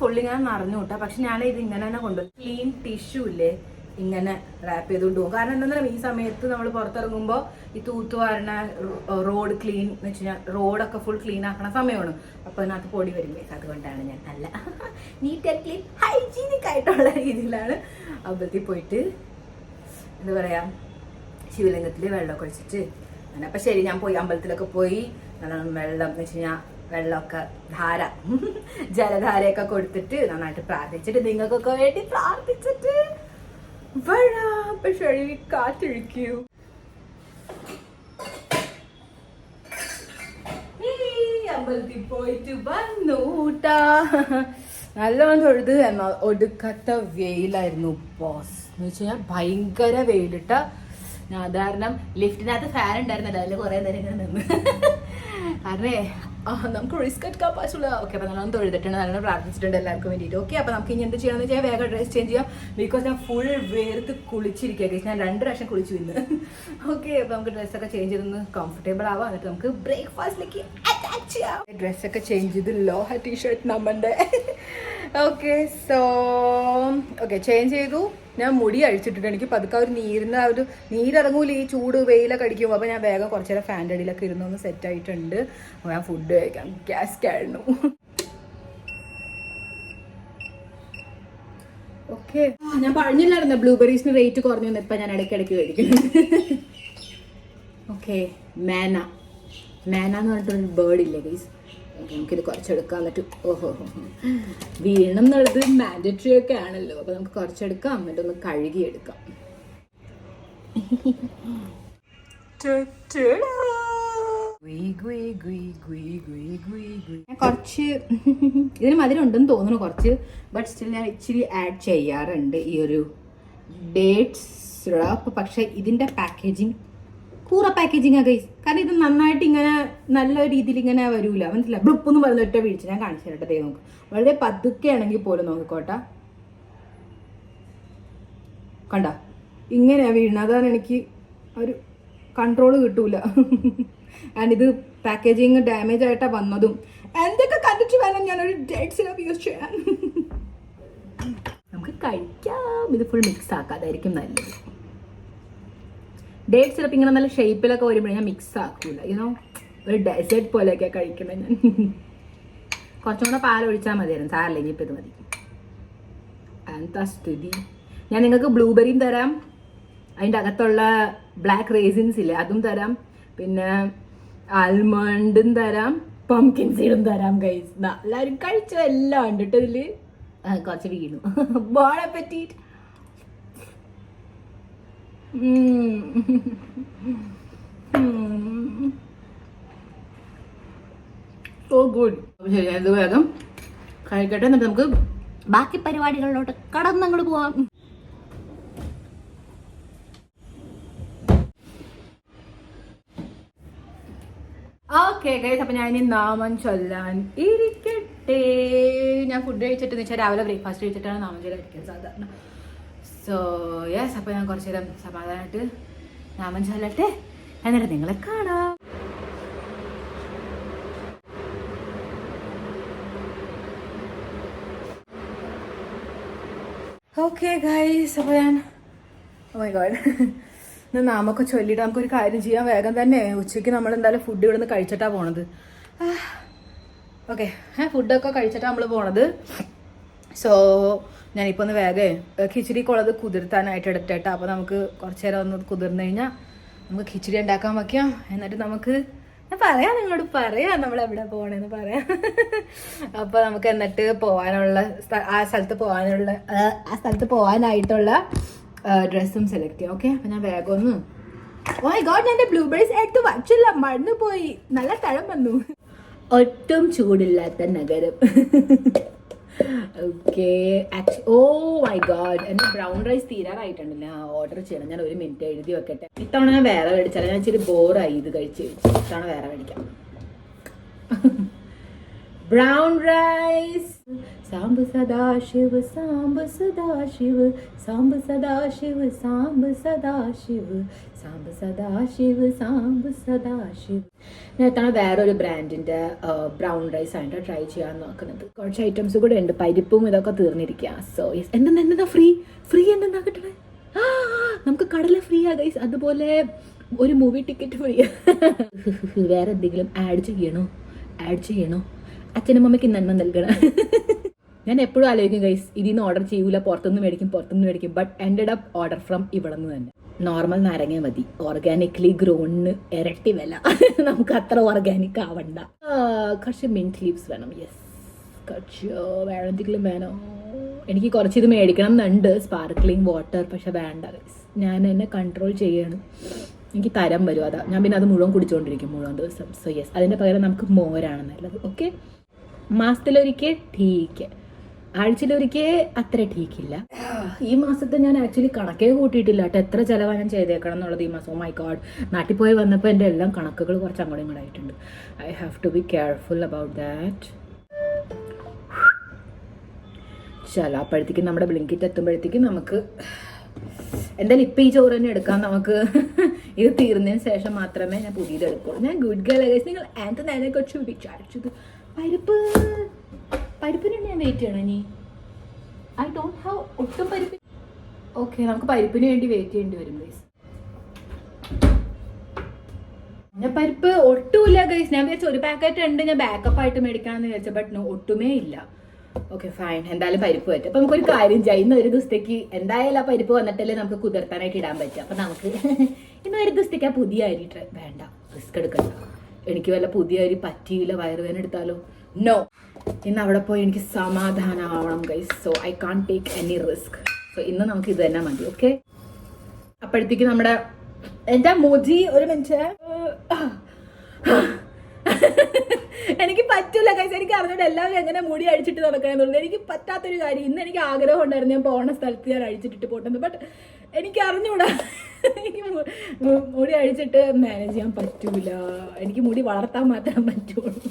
ഫുള്ളി ഞാൻ നിറഞ്ഞു കൂട്ടാ. പക്ഷെ ഞാൻ ഇത് ഇങ്ങനെ തന്നെ കൊണ്ടുപോകും. ക്ലീൻ ടിഷ്യൂ ഇല്ലേ ഇങ്ങനെ റാപ്പ് ചെയ്തുകൊണ്ട് പോകും. കാരണം എന്താണെന്ന് ഈ സമയത്ത് നമ്മൾ പുറത്തിറങ്ങുമ്പോൾ ഈ തൂത്തുവാരണ റോഡ് ക്ലീൻ എന്ന് വെച്ച് കഴിഞ്ഞാൽ റോഡൊക്കെ ഫുൾ ക്ലീൻ ആക്കണ സമയമാണ്. അപ്പോൾ അതിനകത്ത് പൊടി വരില്ലേ. അതുകൊണ്ടാണ് ഞാൻ നല്ല നീറ്റ് ആൻഡ് ക്ലീൻ ഹൈജീനിക് ആയിട്ടുള്ള രീതിയിലാണ് അമ്പലത്തിൽ പോയിട്ട് എന്താ പറയുക ശിവലിംഗത്തിൽ വെള്ളമൊക്കെ ഒഴിച്ചിട്ട് അങ്ങനെ. അപ്പം ശരി ഞാൻ പോയി അമ്പലത്തിലൊക്കെ പോയി വെള്ളം എന്ന് വെച്ച് കഴിഞ്ഞാൽ വെള്ളമൊക്കെ ജലധാരയൊക്കെ കൊടുത്തിട്ട് നന്നായിട്ട് പ്രാർത്ഥിച്ചിട്ട് നിങ്ങൾക്കൊക്കെ വേണ്ടി പ്രാർത്ഥിച്ചിട്ട് ശരി കാത്തിരിക്കൂ. അമ്പലത്തിൽ പോയിട്ട് വന്നൂട്ടാ. നല്ലോണം തൊഴുത്. എന്നാൽ ഒടുക്കത്ത വെയിലായിരുന്നു ബോസ്. എന്ന് വെച്ച് കഴിഞ്ഞാൽ ഭയങ്കര വെയിലിട്ട. ഞാൻ അത് കാരണം ലിഫ്റ്റിനകത്ത് ഫാൻ ഉണ്ടായിരുന്നില്ല, അതിൽ കുറെ നേരം ഇങ്ങനെ നിന്ന്. കാരണേ നമുക്ക് റിസ്ക് എടുക്കാൻ പാടുള്ള. ഓക്കെ, അപ്പൊ നല്ലോണം തൊഴുതിട്ടുണ്ട്, നല്ലോണം പ്രാർത്ഥിച്ചിട്ടുണ്ട് എല്ലാവർക്കും വേണ്ടിയിട്ട്. ഓക്കെ, അപ്പൊ നമുക്ക് ഇനി എന്ത് ചെയ്യണമെന്ന് വെച്ചാൽ വേഗം ഡ്രസ് ചേഞ്ച് ചെയ്യാം. ബിക്കോസ് ഞാൻ ഫുൾ വേർത്ത് കുളിച്ചിരിക്കുക. ഞാൻ 2 പ്രാവശ്യം കുളിച്ചു ഇന്ന്. ഓക്കെ, അപ്പൊ നമുക്ക് ഡ്രസ്സൊക്കെ ചേഞ്ച് ചെയ്തൊന്ന് കംഫർട്ടബിൾ ആവാം. എന്നിട്ട് നമുക്ക് ബ്രേക്ക്ഫാസ്റ്റിലേക്ക് അറ്റാച്ച് ചെയ്യാം. ഡ്രസ്സൊക്കെ ചേഞ്ച് ചെയ്ത് ലോഹ ടീഷർട്ട് നമ്മളുടെ. ഓക്കെ, സോ ഓക്കെ ചേഞ്ച് ചെയ്തു. ഞാൻ മുടി അഴിച്ചിട്ടിട്ട് എനിക്ക് പതുക്കെ ഒരു നീരിറങ്ങൂല ഈ ചൂട് വെയിലൊക്കെ അടിക്കുമ്പോൾ. അപ്പോൾ ഞാൻ വേഗം കുറച്ച് നേരം ഫാൻ്റെ അടിയിലൊക്കെ ഇരുന്നൊന്ന് സെറ്റ് ആയിട്ടുണ്ട്. ഞാൻ ഫുഡ് കഴിക്കാം. ഗ്യാസ് കഴിഞ്ഞു. ഓക്കെ, ഞാൻ പറഞ്ഞില്ലായിരുന്നു ബ്ലൂബെറീസിന് റേറ്റ് കുറഞ്ഞു. ഇപ്പം ഞാൻ ഇടയ്ക്കിടയ്ക്ക് കഴിക്കുന്നുണ്ട്. ഓക്കെ, മേന എന്ന് പറഞ്ഞിട്ടൊരു ബേർഡ് ഇല്ലേ ഗൈസ്, നമുക്കിത് കുറച്ചെടുക്കാം. എന്നിട്ട് വീണം എന്നുള്ളത് മാൻഡറ്ററി ഒക്കെ ആണല്ലോ. അപ്പൊ നമുക്ക് കുറച്ചെടുക്കാം, എന്നിട്ടൊന്ന് കഴുകിയെടുക്കാം. ഞാൻ കുറച്ച് ഇതിന് മധുരം ഉണ്ടെന്ന് തോന്നുന്നു കുറച്ച്, ബട്ട് സ്റ്റിൽ ഞാൻ ഇച്ചിരി ആഡ് ചെയ്യാറുണ്ട് ഈ ഒരു ഡേറ്റ്സ് സിറപ്പ്. പക്ഷെ ഇതിന്റെ പാക്കേജിങ് പൂറ പാക്കേജിങ് ആ ഗൈസ്. കാരണം ഇത് നന്നായിട്ട് ഇങ്ങനെ നല്ല രീതിയിൽ ഇങ്ങനെ വരൂല, മനസ്സിലായി. ബ്ലുപ്പൊന്നും പറഞ്ഞ ഒറ്റ വീഴ്ച ഞാൻ കാണിച്ചു തരട്ടെ. നോക്ക്, വളരെ പതുക്കെ ആണെങ്കിൽ പോലും നോക്കിക്കോട്ടെ. കണ്ട ഇങ്ങനെയാ വീഴുന്നത്. അതാണ് എനിക്ക് ഒരു കൺട്രോൾ കിട്ടൂല. ആൻഡ് ഇത് പാക്കേജിങ് ഡാമേജ് ആയിട്ടാ വന്നതും. എന്തൊക്കെ കണ്ടിട്ട് വേണം ഞാനൊരു ഡേറ്റ് സിറപ്പ് യൂസ് ചെയ്യാൻ. നമുക്ക് കഴിക്കാം. ഇത് ഫുൾ മിക്സ് ആക്കാതായിരിക്കും നല്ലത്. ഡേറ്റ് സിറപ്പ് ഇങ്ങനെ നല്ല ഷേപ്പിലൊക്കെ വരുമ്പോഴേ ഞാൻ മിക്സ് ആക്കൂല. യുനോ ഒരു ഡെസേർട്ട് പോലെയൊക്കെ കഴിക്കണേ ഞാൻ. കുറച്ചും കൂടെ പാൽ ഒഴിച്ചാൽ മതിയായിരുന്നു. സാരല്ല, ഇനിയിപ്പോൾ ഇത് മതി. എന്താ സ്ഥിതി. ഞാൻ നിങ്ങൾക്ക് ബ്ലൂബെറിയും തരാം, അതിൻ്റെ അകത്തുള്ള ബ്ലാക്ക് റേസിൻസ് ഇല്ലേ അതും തരാം, പിന്നെ ആൽമണ്ടും തരാം, പംകിൻ സീഡും തരാം ഗൈസ്. എല്ലാവരും കഴിച്ചോ എല്ലാം ഉണ്ട് കേട്ടോ ഇതിൽ. കുറച്ച് വീണു. Bon appetit. So good. ശരി, അത് വേഗം കഴിക്കട്ടെ, എന്നിട്ട് നമുക്ക് ബാക്കി പരിപാടികളിലോട്ട് കടന്നങ്ങോട്ട് പോവാം. ഓക്കെ ഗൈസ്, അപ്പൊ ഞാൻ ഇനി നാമം ചൊല്ലാൻ ഇരിക്കട്ടെ. ഞാൻ ഫുഡ് കഴിച്ചിട്ട് വെച്ചാൽ രാവിലെ ബ്രേക്ക്ഫാസ്റ്റ് കഴിച്ചിട്ടാണ് നാമം ചൊല്ലാൻ സാധാരണ. സോ യെസ്, അപ്പോൾ ഞാൻ കുറച്ച് നേരം സമാധാനമായിട്ട് നാമം ചൊല്ലട്ടെ, എന്നിട്ട് നിങ്ങളെ കാണാം. ഓക്കെ ഗൈസ്, അപ്പോൾ ഞാൻ ഓ മൈ ഗോഡ് നാമൊക്കെ ചൊല്ലിയിട്ട് നമുക്കൊരു കാര്യം ചെയ്യാം. വേഗം തന്നെ ഉച്ചയ്ക്ക് നമ്മൾ എന്തായാലും ഫുഡ് ഇവിടെ നിന്ന് കഴിച്ചിട്ടാണ് പോണത്. ഓക്കെ, ഫുഡൊക്കെ കഴിച്ചിട്ടാണ് നമ്മൾ പോണത്. സോ ഞാനിപ്പോൾ ഒന്ന് വേഗം ഖിച്ചടിക്കുള്ളത് കുതിർത്താനായിട്ട് എടുത്തേട്ടാ. അപ്പോൾ നമുക്ക് കുറച്ച് നേരം ഒന്ന് കുതിർന്നു കഴിഞ്ഞാൽ നമുക്ക് ഖിച്ചടി ഉണ്ടാക്കാൻ വയ്ക്കാം. എന്നിട്ട് നമുക്ക് ഞാൻ പറയാം, നിങ്ങളോട് പറയാം നമ്മൾ എവിടെ പോകണമെന്ന് പറയാം. അപ്പോൾ നമുക്ക് എന്നിട്ട് പോകാനുള്ള ആ സ്ഥലത്ത് പോകാനായിട്ടുള്ള ഡ്രസ്സും സെലക്ട് ചെയ്യാം. ഓക്കെ, അപ്പം ഞാൻ വേഗം ഒന്ന് ഓ മൈ ഗോഡ്, ഞാൻ എൻ്റെ ബ്ലൂബെറീസ് എടുത്ത് വച്ചില്ല, മറന്നു പോയി. നല്ല തഴം വന്നു. ഒട്ടും ചൂടില്ലാത്ത നഗരം. ഓക്കെ, ഓ മൈ ഗോഡ്, എൻ്റെ ബ്രൗൺ റൈസ് തീരാറായിട്ടുണ്ടല്ലോ. ഓർഡർ ചെയ്യണം. ഞാൻ 1 മിനിറ്റ് എഴുതി വെക്കട്ടെ. ഇത്തവണ ഞാൻ വേറെ മേടിച്ചാൽ ഞാൻ ഇച്ചിരി ബോറായി ഇത് കഴിച്ച്. ഇത്തവണ വേറെ മേടിക്കാം. Brown rice. സാംബ സദാശിവ് സാംബ സദാശിവ് സാംബ സദാശിവ് സാംബ സദാശിവ് സാംബ സദാശിവ് സാംബ സദാശിവ്. ഞാൻ ഇത്തവണ വേറൊരു ബ്രാൻഡിൻ്റെ ബ്രൗൺ റൈസ് ആയിട്ട് ട്രൈ ചെയ്യാൻ നോക്കുന്നത്. കുറച്ച് ഐറ്റംസ് കൂടെ ഉണ്ട്. പരിപ്പും ഇതൊക്കെ തീർന്നിരിക്കുക. സോ യെസ്, എന്താ ഫ്രീ എന്താ കിട്ടണേ? നമുക്ക് കടല ഫ്രീ ആ ഗൈസ്. അതുപോലെ ഒരു മൂവി ടിക്കറ്റ് ഫ്രീ. വേറെ എന്തെങ്കിലും ആഡ് ചെയ്യണോ? അച്ഛനും അമ്മയ്ക്ക് നന്മ നൽകണം. ഞാൻ എപ്പോഴും ആലോചിക്കും ഗൈസ്, ഇതിൽ നിന്ന് ഓർഡർ ചെയ്യൂല, പുറത്തുനിന്ന് മേടിക്കും. But ended up order from ഇവിടെ നിന്ന് തന്നെ. നോർമൽ നാരങ്ങ മതി. ഓർഗാനിക്കലി ഗ്രോണിന് ഇരട്ടി വില. നമുക്ക് അത്ര ഓർഗാനിക് ആവണ്ട. കുറച്ച് മിന്റ് ലീവ്സ് വേണം. യെസ്, കുറച്ച് വേറെ എന്തെങ്കിലും വേണോ? എനിക്ക് കുറച്ച് ഇത് മേടിക്കണം എന്നുണ്ട്, സ്പാർക്ക്ലിംഗ് വാട്ടർ, പക്ഷെ വേണ്ട, ഞാൻ എന്നെ കൺട്രോൾ ചെയ്യണം, എനിക്ക് തരം വരും, അതാ ഞാൻ പിന്നെ അത് മുഴുവൻ കുടിച്ചുകൊണ്ടിരിക്കും മുഴുവൻ ദിവസം. സോ യെസ്, അതിൻ്റെ പകരം നമുക്ക് മോരാണ് നല്ലത്. ഓക്കെ, മാസത്തിലൊരിക്കൽ ടീക്ക്, ആഴ്ചയിലൊരിക്കൽ അത്ര ടീക്കില്ല. ഈ മാസത്തെ ഞാൻ ആക്ച്വലി കണക്കേ കൂട്ടിയിട്ടില്ല കേട്ടോ, എത്ര ചിലവാണ് ഞാൻ ചെയ്തേക്കണം എന്നുള്ളത് ഈ മാസം. ഓ മൈ ഗോഡ്, നാട്ടിൽ പോയി വന്നപ്പോൾ എൻ്റെ എല്ലാം കണക്കുകൾ കുറച്ച് അങ്ങോട്ടും ഇങ്ങോട്ടായിട്ടുണ്ട്. I have to be careful about that. ചല, അപ്പോഴത്തേക്കും നമ്മുടെ ബ്ലിങ്കിറ്റ് എത്തുമ്പോഴത്തേക്കും നമുക്ക് എന്തായാലും ഇപ്പം ഈ ചോറ് തന്നെ എടുക്കാം നമുക്ക്. ഇത് തീർന്നതിന് ശേഷം മാത്രമേ ഞാൻ പുതിയത് എടുക്കുള്ളൂ. ഞാൻ ഗുഡ് ഗേൾ ഗൈസ്. നിങ്ങൾ ആൻറ്റനെ കുറിച്ച് വിചാരിച്ചത് പരിപ്പിന് ഞാൻ വെയിറ്റ് ചെയ്യണം ഇനി. ഐ ഡോണ്ട് ഹാവ് ഒട്ടും പരിപ്പ്. ഓക്കെ, നമുക്ക് പരിപ്പിന് വേണ്ടി വെയിറ്റ് ചെയ്യേണ്ടി വരും ഗൈസ്. ഞാൻ പരിപ്പ് ഒട്ടുമില്ല ഗൈസ്. ഞാൻ വിചാരിച്ചു ഒരു പാക്കറ്റ് ഉണ്ട്, ഞാൻ ബാക്കപ്പ് ആയിട്ട് മേടിക്കാമെന്ന് വിചാരിച്ചു, ബട്ട് ഒട്ടുമേ ഇല്ല. ഓക്കെ ഫൈൻ, എന്തായാലും പരിപ്പ് പറ്റും. അപ്പം നമുക്കൊരു കാര്യം ചെയ്യാം, ഇന്ന് ഒരു ദിവസത്തേക്ക് എന്തായാലും ആ പരിപ്പ് വന്നിട്ടല്ലേ നമുക്ക് കുതിർത്താനായിട്ട് ഇടാൻ പറ്റും. അപ്പം നമുക്ക് ഇന്ന് ഒരു ദിവസത്തേക്ക് ആ പുതിയ അരി വേണ്ട, റിസ്ക് എടുക്കണ്ട. എനിക്ക് വല്ല പുതിയ അരി പറ്റിയില്ല, വയറുവേദന എടുത്താലോ? നോ, ഇന്ന് അവിടെ പോയി എനിക്ക് സമാധാനമാവണം guys. So I can take any risk. So ഇന്ന് നമുക്ക് ഇത് തന്നെ മതി. ഓക്കെ, അപ്പോഴത്തേക്ക് നമ്മുടെ എൻ്റെ മോജി ഒരു മനുഷ്യ എനിക്ക് പറ്റൂല ഗൈസ്. എനിക്ക് അറിഞ്ഞിട്ട് എല്ലാവരും എങ്ങനെ മുടി അഴിച്ചിട്ട് നടക്കണമെന്നുള്ളത് എനിക്ക് പറ്റാത്തൊരു കാര്യം. ഇന്ന് എനിക്ക് ആഗ്രഹം ഉണ്ടായിരുന്നു ഞാൻ പോണ സ്ഥലത്ത് ഞാൻ അഴിച്ചിട്ടിട്ട് പോട്ടെന്ന്, ബട്ട് എനിക്ക് അറിഞ്ഞൂടാ, എനിക്ക് മുടി അഴിച്ചിട്ട് മാനേജ് ചെയ്യാൻ പറ്റൂല. എനിക്ക് മുടി വളർത്താൻ മാത്രം പറ്റുള്ളൂ.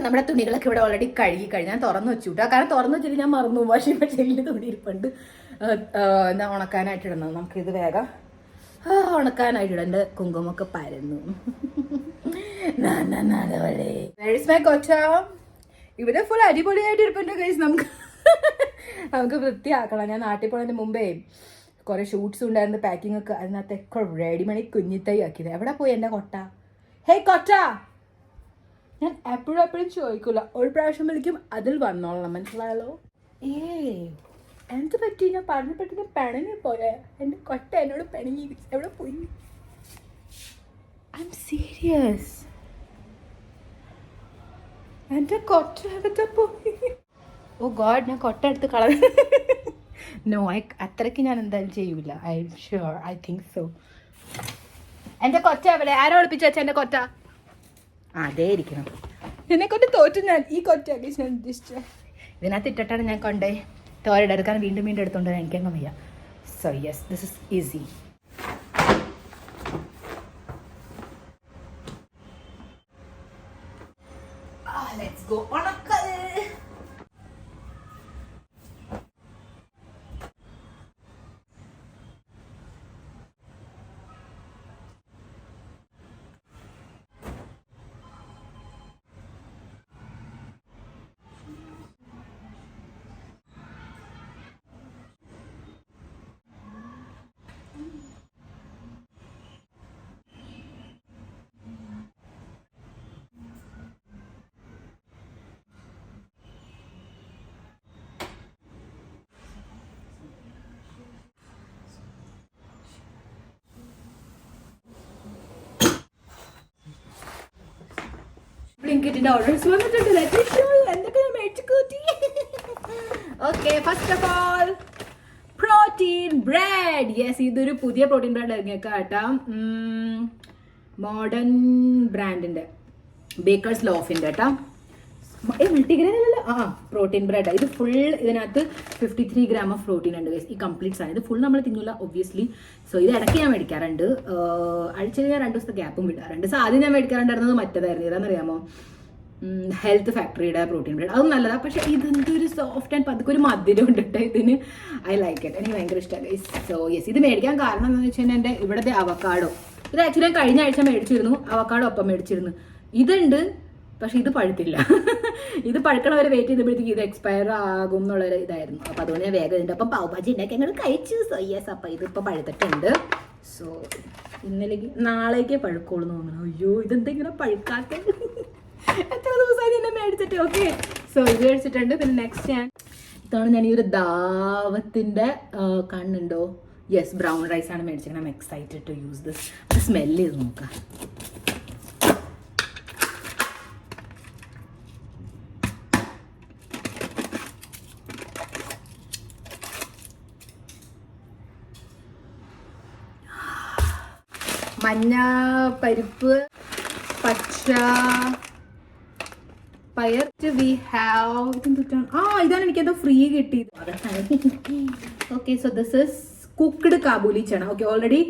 നമ്മുടെ തുണികളൊക്കെ ഇവിടെ ഓൾറെഡി കഴുകി ഞാൻ തുറന്നു വെച്ചു കേട്ടോ. കാരണം തുറന്നു വെച്ചിട്ട് ഞാൻ മറന്നു, വാഷിംഗ് മെഷീനിൽ തുണി ഇരിപ്പുണ്ട് എന്താ ഉണക്കാനായിട്ടിടുന്നത്. നമുക്കിത് വേഗം ഉണക്കാനായിട്ടിടാം. എൻ്റെ കുങ്കുമൊക്കെ പരന്നു. ഇവിടെ ഫുൾ അടിപൊളിയായിട്ട് ഇരിപ്പുണ്ട് ഗൈസ്. നമുക്ക് വൃത്തിയാക്കണം. ഞാൻ നാട്ടിൽ പോണതിന് മുമ്പേ കുറെ ഷൂട്ട്സ് ഉണ്ടായിരുന്നു, പാക്കിംഗ് ഒക്കെ. അതിനകത്തൊക്കെ റെഡിമണി കുഞ്ഞിത്തൈ ആക്കിയത്. എവിടെ പോയി എൻ്റെ കൊട്ട? ഹേ കൊട്ട, ഞാൻ എപ്പോഴും ചോദിക്കൂല, ഒരു പ്രാവശ്യം വിളിക്കും, അതിൽ വന്നോളണം, മനസ്സിലായല്ലോ? എന്ത് പറ്റി? ഞാൻ പറഞ്ഞപ്പോഴത്തേക്ക് പിണങ്ങി പോയ എൻ്റെ കൊട്ട എന്നോട് പിണങ്ങി. എവിടെ പോയി? ഐ എം സീരിയസ്, എൻ്റെ കൊട്ട എടുത്ത് പോയി. ഓ ഗോഡ്, ഞാൻ കൊട്ട എടുത്ത് കളഞ്ഞു. നോ, അത്രയ്ക്ക് ഞാൻ എന്തായാലും ചെയ്യൂല. I am sure, I think so. എൻ്റെ കൊറ്റ എവിടെ? ആരോ ഒളിപ്പിച്ചു വെച്ച എൻ്റെ കൊറ്റ? അതേ ഇരിക്കണം. എന്നെ കൊണ്ട് തോറ്റു ഞാൻ. ഈ കൊറ്റ ഞാൻ ഉദ്ദേശിച്ച ഇതിനകത്ത് ഇട്ടിട്ടാണ് ഞാൻ കൊണ്ടേ തോരടെടുക്കാൻ വീണ്ടും എടുത്തോണ്ട് എനിക്കങ്ങ് വയ്യ. So yes, this is easy. Let's go on a color. ബ്ലിങ്കിറ്റിന്റെ ഓർഡേഴ്സ് വന്നിട്ടുണ്ട്. എന്തൊക്കെ ഞാൻ മേടിച്ചു കൂട്ടി. Okay, first of all protein bread. Yes, ഇതൊരു പുതിയ പ്രോട്ടീൻ ബ്രെഡ് ഇറങ്ങിയേക്കാം കേട്ടോ. മോഡേൺ ബ്രാൻഡിന്റെ ബേക്കേഴ്സ് ലോഫിന്റെ കേട്ടോ. മൾട്ടിഗ്രെയിൻ അല്ലല്ലോ, പ്രോട്ടീൻ ബ്രെഡ്. ഇത് ഫുൾ, ഇതിനകത്ത് 53 gram ഓഫ് പ്രോട്ടീൻ ഉണ്ട് ഗൈസ്. ഈ കംപ്ലീറ്റ് സാധനം ഇത് ഫുൾ നമ്മൾ തിന്നില്ല ഒബ്വിയസ്ലി. സോ ഇത് ഇടയ്ക്ക് ഞാൻ മേടിക്കാറുണ്ട്, ആഴ്ചയിൽ ഞാൻ 2 ദിവസത്തെ ഗ്യാപ്പും വിടാറുണ്ട്. സോ ആദ്യം ഞാൻ മേടിക്കാറുണ്ടായിരുന്നത് മറ്റേതായിരുന്നു, ഏതാണെന്നറിയാമോ? ഹെൽത്ത് ഫാക്ടറിയുടെ പ്രോട്ടീൻ ബ്രെഡ്. അതും നല്ലതാണ്, പക്ഷേ ഇതെന്തൊരു സോഫ്റ്റ് ആൻഡ് പതുക്കെ ഒരു മധുരം ഉണ്ട് കേട്ടോ ഇതിന്. ഐ ലൈക്ക് ഇറ്റ്, എനിക്ക് ഭയങ്കര ഇഷ്ടമാണ് ഗൈസ്. സോ യെസ്, ഇത് മേടിക്കാൻ കാരണം എന്താണെന്ന് വെച്ച് കഴിഞ്ഞാൽ എൻ്റെ ഇവിടുത്തെ അവക്കാഡോ, ഇത് ആക്ച്വലി ഞാൻ കഴിഞ്ഞ ആഴ്ച മേടിച്ചിരുന്നു, അവക്കാഡോ ഒപ്പം മേടിച്ചിരുന്നു. ഇതുണ്ട്, പക്ഷെ ഇത് പഴുത്തില്ല. ഇത് പഴുക്കണവരെ വെയിറ്റ് ചെയ്തപ്പോഴത്തേക്ക് ഇത് എക്സ്പയർ ആകും എന്നുള്ളൊരു ഇതായിരുന്നു. അപ്പം അതുകൊണ്ട് ഞാൻ വേഗം ഇതിൻ്റെ ഒപ്പം പാവഭാജി ഉണ്ടാക്കി ഞങ്ങൾ കഴിച്ചു. സോ യെസ്, അപ്പം ഇതിപ്പോൾ പഴുത്തിട്ടുണ്ട്. സോ ഇന്നലേക്ക് നാളേക്കേ പഴുക്കോളൂ തോന്നുന്നു. അയ്യോ, ഇതെന്തെങ്കിലും പഴുക്കാത്ത എത്ര ദിവസമായി എന്നെ മേടിച്ചിട്ട്. ഓക്കെ, സോ ഇത് മേടിച്ചിട്ടുണ്ട്. പിന്നെ നെക്സ്റ്റ് ഇതാണ് ഞാൻ ഈ ഒരു ദാവത്തിൻ്റെ കണ്ണുണ്ടോ? യെസ്, ബ്രൗൺ റൈസ് ആണ് മേടിച്ചത്. I'm excited to use this. അത് സ്മെല്ല് ചെയ്ത് നോക്കാം. മഞ്ഞ പരിപ്പ്, പച്ച പയർ. വി ഹാവ് ഇതാണ് എനിക്കെന്തോ ഫ്രീ കിട്ടിയത്. Okay, so this is cooked kabuli chana. Okay, already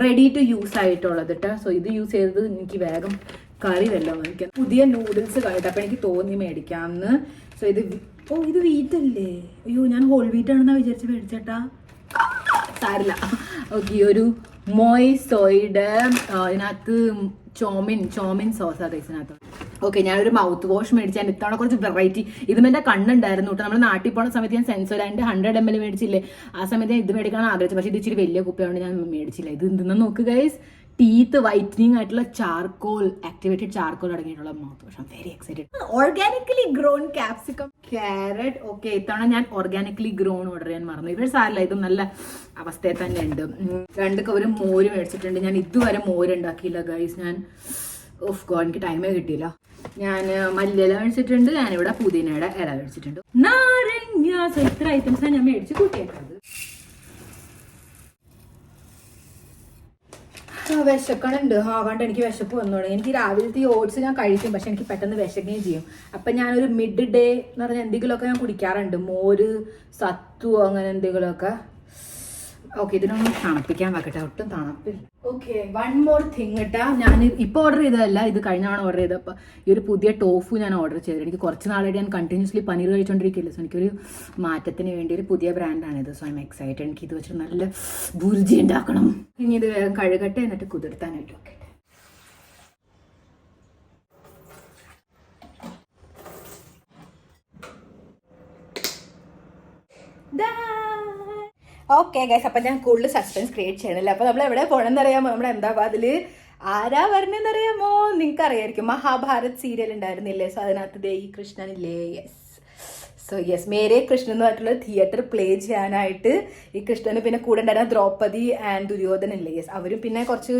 ready to use ആയിട്ടുള്ളത് കേട്ടോ. സോ ഇത് യൂസ് ചെയ്തത് എനിക്ക് വേഗം കറി വല്ലതും വാങ്ങിക്കാം. പുതിയ നൂഡിൽസ് കണ്ടിട്ട് അപ്പം എനിക്ക് തോന്നി മേടിക്കാമെന്ന്. സോ ഇത് ഇത് വീറ്റ് അല്ലേ? അയ്യോ, ഞാൻ ഹോൾ വീറ്റ് ആണെന്നാ വിചാരിച്ച് മേടിച്ചേട്ടാ. സാരില്ല. ഓക്കെ, ഒരു മോയ് സോയുടെ ഇതിനകത്ത് ചോമിൻ സോസാ കഴിച്ചതിനകത്ത്. ഓക്കെ, ഞാനൊരു മൗത്ത് വാഷ് മേടിച്ചാൽ ഇത്തവണ കുറച്ച് വെറൈറ്റി. ഇതും എൻ്റെ കണ്ണുണ്ടായിരുന്നു കേട്ടോ. നമ്മൾ നാട്ടിൽ പോകുന്ന സമയത്ത് ഞാൻ സെൻസോഡാൻ്റെ 100 ml മേടിച്ചില്ലേ, ആ സമയത്ത് ഞാൻ ഇത് മേടിക്കണം ആഗ്രഹിച്ചു. പക്ഷേ ഇത് ഇച്ചിരി വലിയ കുപ്പിയായതുകൊണ്ട് ഞാൻ മേടിച്ചില്ല. ഇത് എന്തെന്ന് നോക്ക് ഗൈസ്, ടീത്ത് വൈറ്റനിങ് ആയിട്ടുള്ള ചാർക്കോൾ, ആക്ടിവേറ്റഡ് ചാർക്കോൾ അടങ്ങിയിട്ടുള്ള mouth wash. Very excited. Organically grown capsicum, carrot. Okay, ഇത്തവണ ഞാൻ ഓർഗാനിക്കലി ഗ്രോൺ ഓർഡർ ചെയ്യാൻ മറന്നു. ഇവർ സാരില്ല, ഇതും നല്ല അവസ്ഥയിൽ തന്നെ ഉണ്ട്. 2 കവർ മോര് മേടിച്ചിട്ടുണ്ട്. ഞാൻ ഇതുവരെ മോര് ഉണ്ടാക്കിയില്ല ഗൈസ്. ഞാൻ എനിക്ക് ടൈമേ കിട്ടിയില്ല. ഞാൻ മല്ലിയില മേടിച്ചിട്ടുണ്ട്, ഞാനിവിടെ പുതിനയുടെ ഇല മേടിച്ചിട്ടുണ്ട്, നാരങ്ങ. സോ ഇത്ര ഐറ്റംസാണ് ഞാൻ മേടിച്ച് കൂട്ടിയേക്കുന്നത്. വിശക്കണുണ്ട്. കണ്ട് എനിക്ക് വിശപ്പ് വന്നു തുടങ്ങി. എനിക്ക് രാവിലത്തെ ഈ ഓട്സ് ഞാൻ കഴിക്കും, പക്ഷെ എനിക്ക് പെട്ടെന്ന് വിശക്കുകയും ചെയ്യും. അപ്പം ഞാനൊരു മിഡ് ഡേ എന്ന് പറഞ്ഞാൽ എന്തെങ്കിലുമൊക്കെ ഞാൻ കുടിക്കാറുണ്ട്, മോര്, സത്തു, അങ്ങനെ എന്തെങ്കിലുമൊക്കെ. ഓക്കെ, ഇതിനൊന്ന് തണുപ്പിക്കാൻ വെക്കട്ടെ, ഒട്ടും തണുപ്പില്ല. ഓക്കെ, 1 more thing കേട്ടാ. ഞാൻ ഇപ്പോൾ ഓർഡർ ചെയ്തതല്ല, ഇത് കഴിഞ്ഞാണ് ഓർഡർ ചെയ്തത്. അപ്പോൾ ഈ ഒരു പുതിയ ടോഫു ഞാൻ ഓർഡർ ചെയ്തത്. എനിക്ക് കുറച്ച് നാളായിട്ട് ഞാൻ കണ്ടിന്യൂസ്ലി പനീർ കഴിച്ചുകൊണ്ടിരിക്കില്ല. സോ എനിക്കൊരു മാറ്റത്തിന് വേണ്ടി ഒരു പുതിയ ബ്രാൻഡാണിത്. So I'm excited. എനിക്ക് ഇത് വെച്ചിട്ട് നല്ല ബുർജി ഉണ്ടാക്കണം. ഇനി ഇത് വേഗം കഴുകട്ടെ, എന്നിട്ട് കുതിർത്താനായിട്ട്. ഓക്കെ, ഓക്കെ ഗൈസ്, അപ്പം ഞാൻ കൂടുതൽ സസ്പെൻസ് ക്രിയേറ്റ് ചെയ്യണില്ല. അപ്പോൾ നമ്മൾ എവിടെ പോകണമെന്ന് അറിയാമോ? നമ്മുടെ അഹമ്മദാബാദിൽ ആരാ വരണമെന്ന് അറിയാമോ? നിങ്ങൾക്ക് അറിയായിരിക്കും, മഹാഭാരത് സീരിയൽ ഉണ്ടായിരുന്നില്ലേ? സോ അതിനകത്ത് ഈ കൃഷ്ണനില്ലേ? യെസ്, മേരെ കൃഷ്ണൻ എന്ന് പറഞ്ഞിട്ടുള്ള തിയേറ്റർ പ്ലേ ചെയ്യാനായിട്ട് ഈ കൃഷ്ണന് പിന്നെ കൂടെ ഉണ്ടായിരുന്ന ദ്രൗപദി ആൻഡ് ദുര്യോധന ഇല്ലേ? യെസ്, അവരും പിന്നെ കുറച്ച്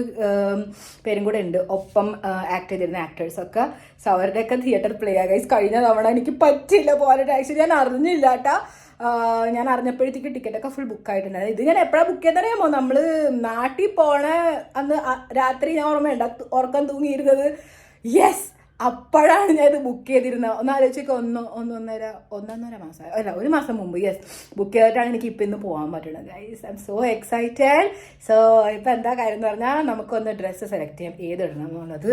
പേരും കൂടെ ഉണ്ട് ഒപ്പം ആക്ട് ചെയ്തിരുന്ന ആക്ടേഴ്സൊക്കെ. സോ അവരുടെയൊക്കെ തിയേറ്റർ പ്ലേ ആ ഗൈസ്. കഴിഞ്ഞ തവണ എനിക്ക് പറ്റില്ല പോകാനായിട്ട്. ആക്ച്വലി ഞാൻ അറിഞ്ഞില്ല കേട്ടോ. ഞാൻ അറിഞ്ഞപ്പോഴത്തേക്ക് ടിക്കറ്റൊക്കെ ഫുൾ ബുക്കായിട്ടുണ്ടായിരുന്നു. ഇത് ഞാൻ എപ്പോഴാണ് ബുക്ക് ചെയ്തറിയാമോ? നമ്മൾ നാട്ടിൽ പോണ അന്ന് രാത്രി ഞാൻ ഓർമ്മയുണ്ട് ഉറക്കം തൂങ്ങിയിരുന്നത്. യെസ്, അപ്പോഴാണ് ഞാൻ ഇത് ബുക്ക് ചെയ്തിരുന്നത്. ഒന്ന് ആലോചിച്ചൊക്കെ ഒന്നൊന്നര മാസം അല്ല 1 മാസം മുമ്പ്. യെസ്, ബുക്ക് ചെയ്തിട്ടാണ് എനിക്ക് ഇപ്പം ഇന്ന് പോകാൻ പറ്റുന്നത് guys. I M so excited. So ഇപ്പം എന്താ കാര്യം എന്ന് പറഞ്ഞാൽ നമുക്കൊന്ന് ഡ്രസ്സ് സെലക്ട് ചെയ്യാം, ഏതിടണം എന്നുള്ളത്.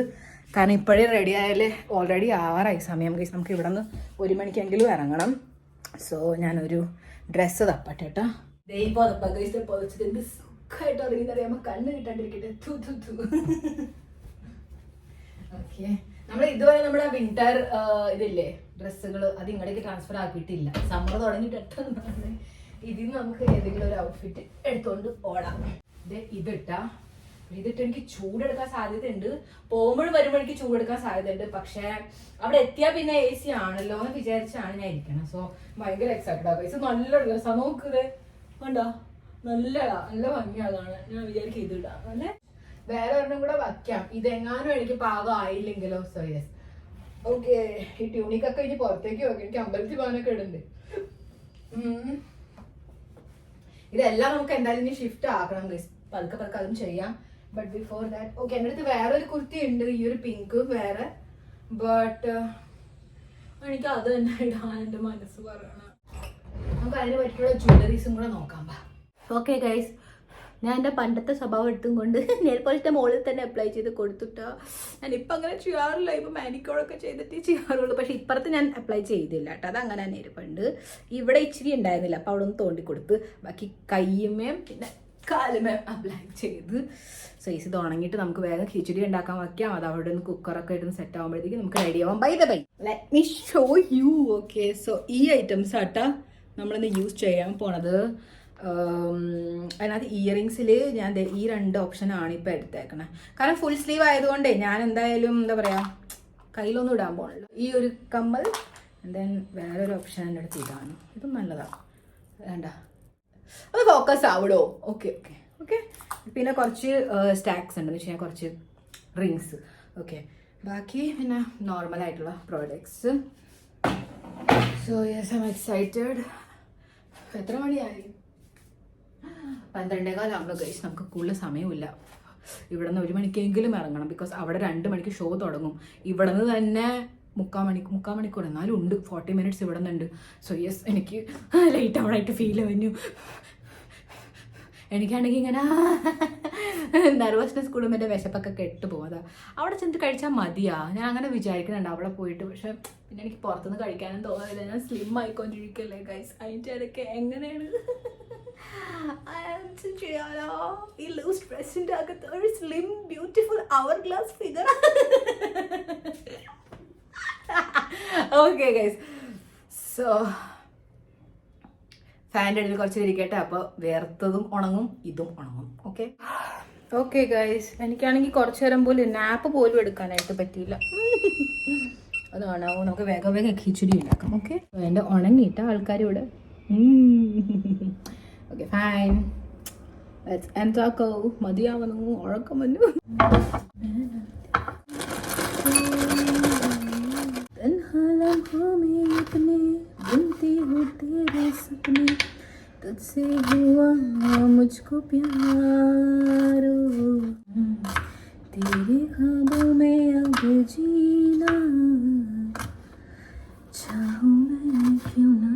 കാരണം ഇപ്പോഴേ റെഡി ആയാൽ ഓൾറെഡി 6 സമയം ഗൈസ്. നമുക്ക് ഇവിടെ നിന്ന് 1 മണിക്കെങ്കിലും ഇറങ്ങണം. സോ ഞാനൊരു ഡ്രസ്സ് തപ്പട്ടെ കേട്ടോ. ദൈവം പൊതിച്ചത് എന്ത് സുഖമായിട്ട് അറിയുന്നറിയാമോ? കണ്ണ് കിട്ടാണ്ടിരിക്കട്ടെ. ഓക്കെ, നമ്മൾ ഇതുവരെ നമ്മുടെ വിന്റർ ഇതില്ലേ ഡ്രസ്സുകൾ, അത് ഇങ്ങോട്ടേക്ക് ട്രാൻസ്ഫർ ആക്കിയിട്ടില്ല. സമ്മർ തുടങ്ങിയിട്ടാണ്. ഇതിൽ നിന്ന് നമുക്ക് ഏതെങ്കിലും ഒരു ഔട്ട്ഫിറ്റ് എടുത്തുകൊണ്ട് ഓടാം. ഇതിട്ട് എനിക്ക് ചൂടെടുക്കാൻ സാധ്യതയുണ്ട്. പോകുമ്പോഴും വരുമ്പോഴേക്ക് ചൂടെടുക്കാൻ സാധ്യതയുണ്ട്. പക്ഷെ അവിടെ എത്തിയാൽ പിന്നെ AC ആണല്ലോ എന്ന് വിചാരിച്ചാണ് ഞാൻ ഇരിക്കണം. സോ ഭയങ്കര എക്സൈറ്റഡ് ആകും. ഇത് നല്ല ഡ്രസ്സാണ്, നോക്കുന്നത് കണ്ടോ? നല്ല ഭംഗിയാണ്. ഞാൻ വിചാരിക്കും ഇത് ഇടാം. അല്ലെ വേറെ ഒരെണ്ണം കൂടെ വയ്ക്കാം, ഇതെങ്ങാനും എനിക്ക് പാകം ആയില്ലെങ്കിലോ. So yes, okay. ഈ ട്യൂണിക്കൊക്കെ ഇനി പുറത്തേക്ക് വെക്കാം. എനിക്ക് അമ്പലത്തിൽ പോകാനൊക്കെ ഇടുന്നുണ്ട്. ഇതെല്ലാം നമുക്ക് എന്തായാലും ഇനി ഷിഫ്റ്റ് ആക്കണം ഗൈസ്. പതുക്കെ അതും ചെയ്യാം. ബട്ട് ബിഫോർ ദാറ്റ്, ഓക്കെ, എൻ്റെ അടുത്ത് വേറെ ഒരു കുർത്തി ഉണ്ട്, ഈ ഒരു പിങ്ക് വേറെ. ബട്ട് എനിക്ക് അത് തന്നെ ഇടാൻ എൻ്റെ മനസ്സ് പറയണം. നമുക്ക് അതിന് പറ്റിയുള്ള ജ്വല്ലറീസും കൂടെ നോക്കാം. ഓക്കെ ഗൈസ്, ഞാൻ എൻ്റെ പണ്ടത്തെ സ്വഭാവം എടുത്തും കൊണ്ട് നെയിൽ പോളിഷിൻ്റെ മുകളിൽ തന്നെ അപ്ലൈ ചെയ്ത് കൊടുത്തിട്ടോ. ഞാനിപ്പോൾ അങ്ങനെ ചെയ്യാറില്ല. ഇപ്പം മാനിക്യൂറൊക്കെ ചെയ്തിട്ട് ചെയ്യാറുള്ളൂ. പക്ഷേ ഇപ്പുറത്ത് ഞാൻ അപ്ലൈ ചെയ്തില്ല കേട്ടോ. അത് അങ്ങനെ തന്നെ ഇരിപ്പുണ്ട്. ഇവിടെ ഇച്ചിരി ഉണ്ടായിരുന്നില്ല, അപ്പോൾ അവിടെ ഒന്ന് തോണ്ടി കൊടുത്ത് ബാക്കി കയ്യുമേയും പിന്നെ കാലുമേ അപ്ലൈ ചെയ്ത്. സോ ഇത് ഉണങ്ങിയിട്ട് നമുക്ക് വേഗം ഖിച്ചടി ഉണ്ടാക്കാൻ വയ്ക്കാം. അത് അവിടെ നിന്ന് കുക്കറൊക്കെ ഇട്ട് സെറ്റ് ആകുമ്പോഴത്തേക്ക് നമുക്ക് റെഡി ആവാം. Bye let me show you. Okay, so ഈ ഐറ്റംസ് ആട്ടാ നമ്മളിന്ന് യൂസ് ചെയ്യാൻ പോണത്. അതിനകത്ത് ഇയറിങ്സിൽ ഞാൻ ഈ 2 ഓപ്ഷനാണ് ഇപ്പോൾ എടുത്തേക്കണേ. കാരണം ഫുൾ സ്ലീവ് ആയതുകൊണ്ടേ ഞാൻ എന്തായാലും എന്താ പറയുക കയ്യിലൊന്നും ഇടാൻ പോകണല്ലോ. ഈ ഒരു കമ്മൽ, ദെൻ വേറൊരു ഓപ്ഷൻ എൻ്റെ അടുത്ത് ഇതാണ്. ഇതും നല്ലതാണ്, വേണ്ട അത് ഫോക്കസ് ആവിടോ. ഓക്കെ. പിന്നെ കുറച്ച് സ്റ്റാക്സ് ഉണ്ട്, എന്ന് വെച്ച് കഴിഞ്ഞാൽ കുറച്ച് റിങ്സ്. ഓക്കെ, ബാക്കി പിന്നെ നോർമലായിട്ടുള്ള products. So yes, I M excited. എത്ര മണിയായി? 12:15 ഗൈസ്. നമുക്ക് കൂടുതൽ സമയമില്ല. ഇവിടെ നിന്ന് 1 മണിക്കെങ്കിലും ഇറങ്ങണം. ബിക്കോസ് അവിടെ 2 മണിക്ക് ഷോ തുടങ്ങും. ഇവിടെ നിന്ന് തന്നെ 3/4 മണിക്കൂർ എന്നാലും ഉണ്ട്, 40 മിനിറ്റ്സ് ഇവിടെ നിന്നുണ്ട്. സോ യെസ്, എനിക്ക് ലേറ്റ് ആവണായിട്ട് ഫീൽ കഴിഞ്ഞു. എനിക്കാണെങ്കിൽ ഇങ്ങനെ നെർവസ്നെസ് കൂടുമ്പോൾ എൻ്റെ വിശപ്പൊക്കെ കെട്ട് പോകും. അവിടെ ചെന്നിട്ട് കഴിച്ചാൽ മതിയാ, ഞാൻ അങ്ങനെ വിചാരിക്കുന്നുണ്ട് അവിടെ പോയിട്ട്. പക്ഷെ പിന്നെ എനിക്ക് പുറത്തുനിന്ന് കഴിക്കാനും തോന്നുന്നില്ല, ഞാൻ സ്ലിം ആയിക്കൊണ്ടിരിക്കല്ലേ ഗൈസ്. അതിൻ്റെ ഇടയ്ക്ക് എങ്ങനെയാണ് ചെയ്യാലോ ഈ ലൂസ് ഡ്രസ്സിൻ്റെ അകത്ത് ഒരു slim beautiful hourglass figure. Okay guys, so ഫാൻ്റെ അടിയിൽ കുറച്ച് ഇരിക്കട്ടെ. അപ്പോൾ വേർത്തതും ഉണങ്ങും, ഇതും ഉണങ്ങും. ഓക്കെ ഓക്കെ ഗൈസ്, എനിക്കാണെങ്കിൽ കുറച്ച് നേരം പോലും നാപ്പ് പോലും എടുക്കാനായിട്ട് പറ്റിയില്ല. അതാണ് നമുക്ക് വേഗം വേഗം ഖിച്ചടി ഉണ്ടാക്കാം. ഓക്കെ, എൻ്റെ ഉണങ്ങിയിട്ട ആൾക്കാർ ഇവിടെ. ഓക്കെ ഫൈൻ, എന്താക്കോ മതിയാവുന്നു, ഉറക്കം വന്നു. तुझसे हुआ मुझको प्यार, तेरे ख्वाबों में अब जीना चाहूं मैं क्यों ना.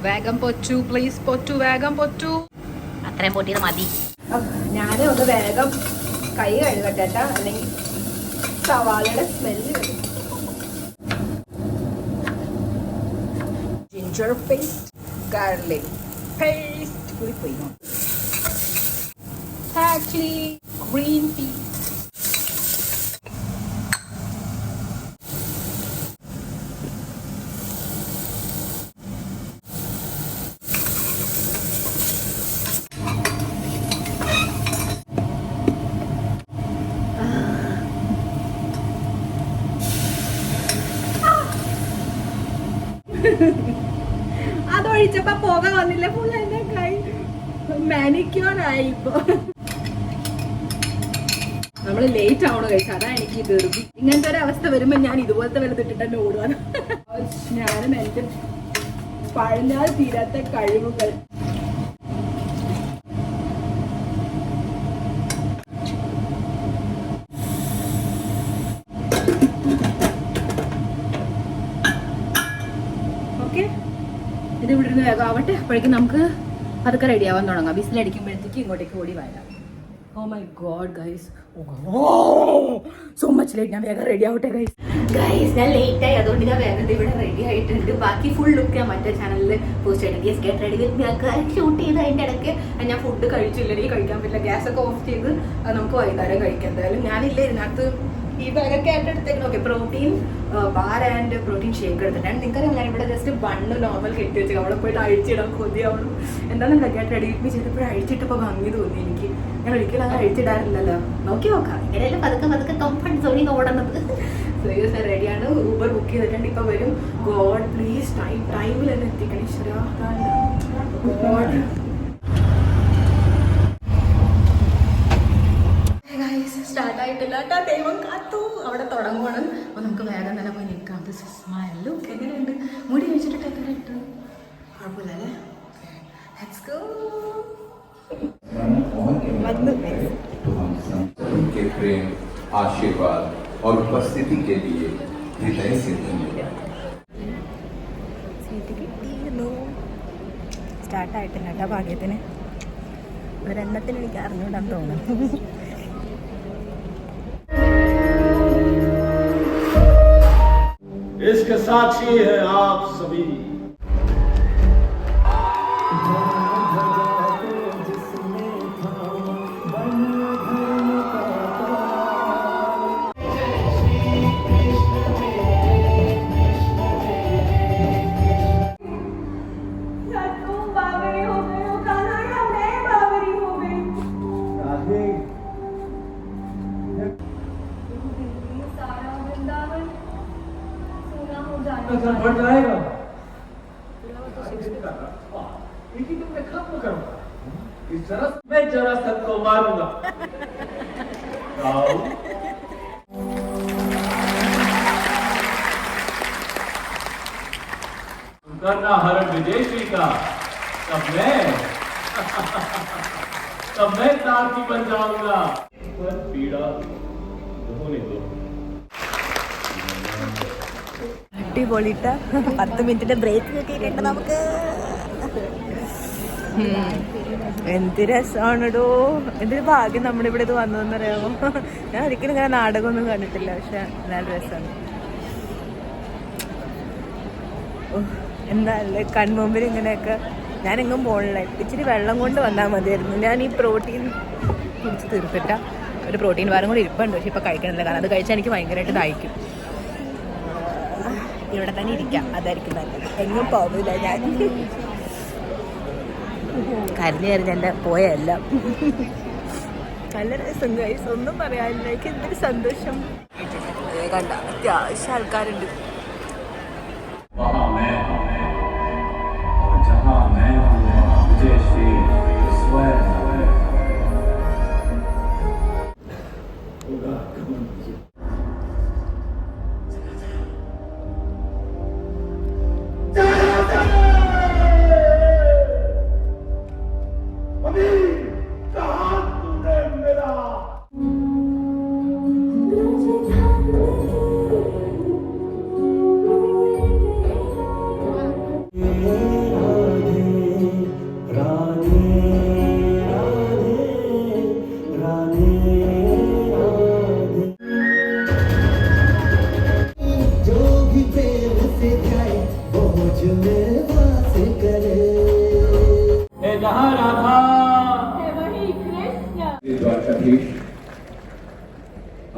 വേഗം പൊച്ചു പ്ലീസ്, പൊച്ചു വേഗം പൊച്ചു. അത്രയും പൊട്ടിയത് മതി. ഞാൻ ഒന്ന് വേഗം കൈ കഴുകട്ടെ, അല്ലെങ്കിൽ സവാളയുടെ സ്മെല്ല് വരും. Ginger paste, garlic paste, parsley, green peas. അതൊഴിച്ചപ്പോ പോക വന്നില്ല, ഫുൾ എന്റെ കൈ മാനിക്യൂർ ആയി. ഇപ്പൊ നമ്മള് ലേറ്റ് ആവണോ കഴിച്ച, അതാ എനിക്ക് തീർന്നു. ഇങ്ങനത്തെ ഒരു അവസ്ഥ വരുമ്പോ ഞാൻ ഇതുപോലത്തെ വലുതിട്ടിട്ട് തന്നെ ഓടുവാണ്. ഞാനും എന്റെ പഴഞ്ഞാൽ തീരാത്ത കഴിവുകൾ. ഇത് ഇവിടെ നിന്ന് വേഗം ആവട്ടെ, അപ്പോഴേക്കും നമുക്ക് അതൊക്കെ റെഡി ആവാൻ തുടങ്ങാം. വിസിലടിക്കുമ്പോഴത്തേക്ക് ഇങ്ങോട്ടേക്ക് ഓടി വരാം. Oh my God guys, so much late. ഞാൻ വേഗം റെഡി ആവട്ടെ ഗൈസ്. ഞാൻ ലേറ്റ് ആയി, അതുകൊണ്ട് ഞാൻ വേഗം ഇവിടെ റെഡി ആയിട്ടുണ്ട്. ബാക്കി ഫുൾ ലുക്ക് ഞാൻ മറ്റേ ചാനലിൽ പോസ്റ്റ് ചെയ്തിട്ടുണ്ട്. യെസ്, ഗെറ്റ് റെഡി വിത്ത് ഞങ്ങൾക്ക് ഷൂട്ട് ചെയ്ത് അതിൻ്റെ ഇടയ്ക്ക് ഞാൻ ഫുഡ് കഴിച്ചില്ല, എനിക്ക് കഴിക്കാൻ പറ്റില്ല. ഗ്യാസൊക്കെ ഓഫ് ചെയ്ത് നമുക്ക് വൈകുന്നേരം കഴിക്കാം. എന്തായാലും ഞാനില്ല ഇതിനകത്ത് ഈ ബാഗൊക്കെ ആയിട്ട് എടുത്തേക്കണം. Okay, protein bar and protein shake എടുത്തിട്ടാണ്. നിങ്ങൾക്കറിയാം ഞാൻ ഇവിടെ ജസ്റ്റ് ബണ്ണ് നോർമൽ കെട്ടി വെച്ചേക്കാം. അവിടെ പോയിട്ട് അഴിച്ചിടാൻ കൊതിയാവണം. എന്തായാലും ഗെറ്റ് റെഡി വിത്ത് മീ ചെയ്തപ്പോൾ അഴിച്ചിട്ടപ്പോൾ ഭംഗി തോന്നി എനിക്ക്. ഞാൻ ഒരിക്കലും അങ്ങനെ അഴിച്ചിടാറില്ലല്ലോ. നോക്കി നോക്കാം, ഇങ്ങനെയല്ലേ പതുക്കെ പതുക്കെ കംഫർട്ട് സോണിൽ ഓടുന്നത്. സോ റെഡിയാണ്, ഊബർ ബുക്ക് ചെയ്തിട്ടുണ്ട്, ഇപ്പം വരും. ഗോഡ് പ്ലീസ് ടൈമിൽ തന്നെ എത്തിക്കണം. ഈശ്വരാ ഗോഡ്. സ്റ്റാർട്ട് ആയിട്ടില്ല കേട്ടോ, ദൈവം കാത്തു. അവിടെ തുടങ്ങണം. അപ്പോൾ നമുക്ക് വേഗം തന്നെ പോയി നിൽക്കാം. This is my look. എങ്ങനെയുണ്ട്? മുടി വെച്ചിട്ട് എങ്ങനെ ഇട്ടു? കുഴപ്പമില്ലല്ലേ? Let's go.
उनके प्रेम, आशीर्वाद और उपस्थिति के लिए हृदय से धन्यवाद.
സ്റ്റാർട്ട് ആയിട്ടില്ല കേട്ടോ, ഭാഗ്യത്തിന്. ഒരെണ്ണത്തിന് എനിക്ക് അറിഞ്ഞൂടാൻ തോന്നുന്നു.
इसके साक्षी है आप सभी. बढ़ जाएगा. लेकिन तुमने खत्म करो. इस तरह मैं जरासंध को मारूंगा. करना हरण विदेशी का तब मैं साथी बन जाऊंगा पर पीड़ा होने दो
അടിപൊളിട്ട 10 മിനിറ്റിന്റെ ബ്രേക്ക് കിട്ടിയിട്ടുണ്ട് നമുക്ക്. എന്ത് രസമാണിടോ, എന്തൊരു ഭാഗ്യം നമ്മുടെ ഇവിടെ ഇത് വന്നതെന്നറിയാമോ. ഞാൻ ഒരിക്കലും ഇങ്ങനെ നാടകമൊന്നും കണ്ടിട്ടില്ല, പക്ഷെ നല്ല രസമാണ്. എന്താല്ലേ കൺമുമ്പിൽ ഇങ്ങനെയൊക്കെ. ഞാനെങ്ങും പോകണില്ല, ഇച്ചിരി വെള്ളം കൊണ്ട് വന്നാൽ മതിയായിരുന്നു. ഞാൻ ഈ പ്രോട്ടീൻ കുടിച്ച് തീർത്തിട്ട ഒരു പ്രോട്ടീൻ വാരം കൂടി ഇരിപ്പുണ്ട്, പക്ഷെ ഇപ്പം കഴിക്കണില്ല. കാരണം അത് കഴിച്ചാൽ എനിക്ക് ഭയങ്കരമായിട്ട് ദാഹിക്കും. ഇവിടെ തന്നെ ഇരിക്കാം, അതായിരിക്കും നല്ലത്. എങ്ങും പോകില്ല ഞാൻ. കരഞ്ഞ് കരഞ്ഞ് എൻ്റെ പോയെല്ലാം. നല്ല രസം ഗൈസ്, ഒന്നും പറയാനില്ല. എനിക്ക് എന്തൊരു സന്തോഷം. കണ്ട അത്യാവശ്യം ആൾക്കാരുണ്ട്.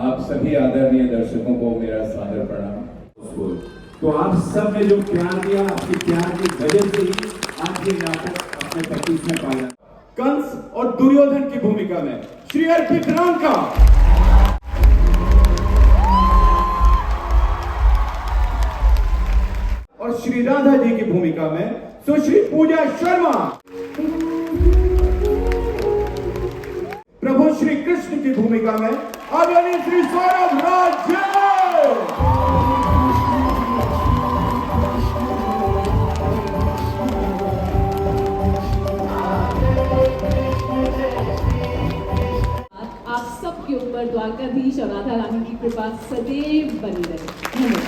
आप सभी आदरणीय दर्शकों को मेरा सादर प्रणाम।
तो आप सब ने जो प्यार दिया, आपके प्यार की वजह से ही आज ये नाटक अपने 25वें पाया। कंस और दुर्योधन की भूमिका में श्री अर्पित राम का, और श्री राधा जी की भूमिका में सुश्री पूजा शर्मा, प्रभु श्री कृष्ण की भूमिका में आदरणीय श्री सौरभ राज।
आप सबके ऊपर द्वारकाधीश और राधा रानी की कृपा सदैव बनी रहे। धन्यवाद।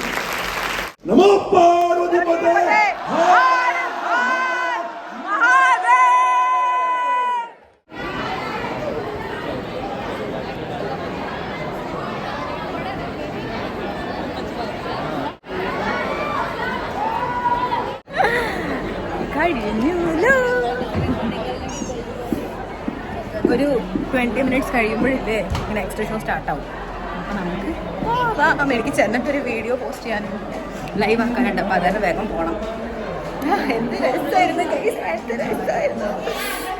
नमो पार्वती पते।
ഒരു 20 മിനിറ്റ്സ് കഴിയുമ്പോഴില്ലേ ഇങ്ങനെ എക്സ്ട്രാ ഷോ സ്റ്റാർട്ടാവും. അപ്പോൾ നമുക്ക് എനിക്ക് ചെന്നിട്ടൊരു വീഡിയോ പോസ്റ്റ് ചെയ്യാനും ലൈവ് ആക്കാനുണ്ട്. അപ്പോൾ അതായത് വേഗം പോകണം. എന്ത് രസമായിരുന്നു ഗൈസ്, എന്ത് രസമായിരുന്നു.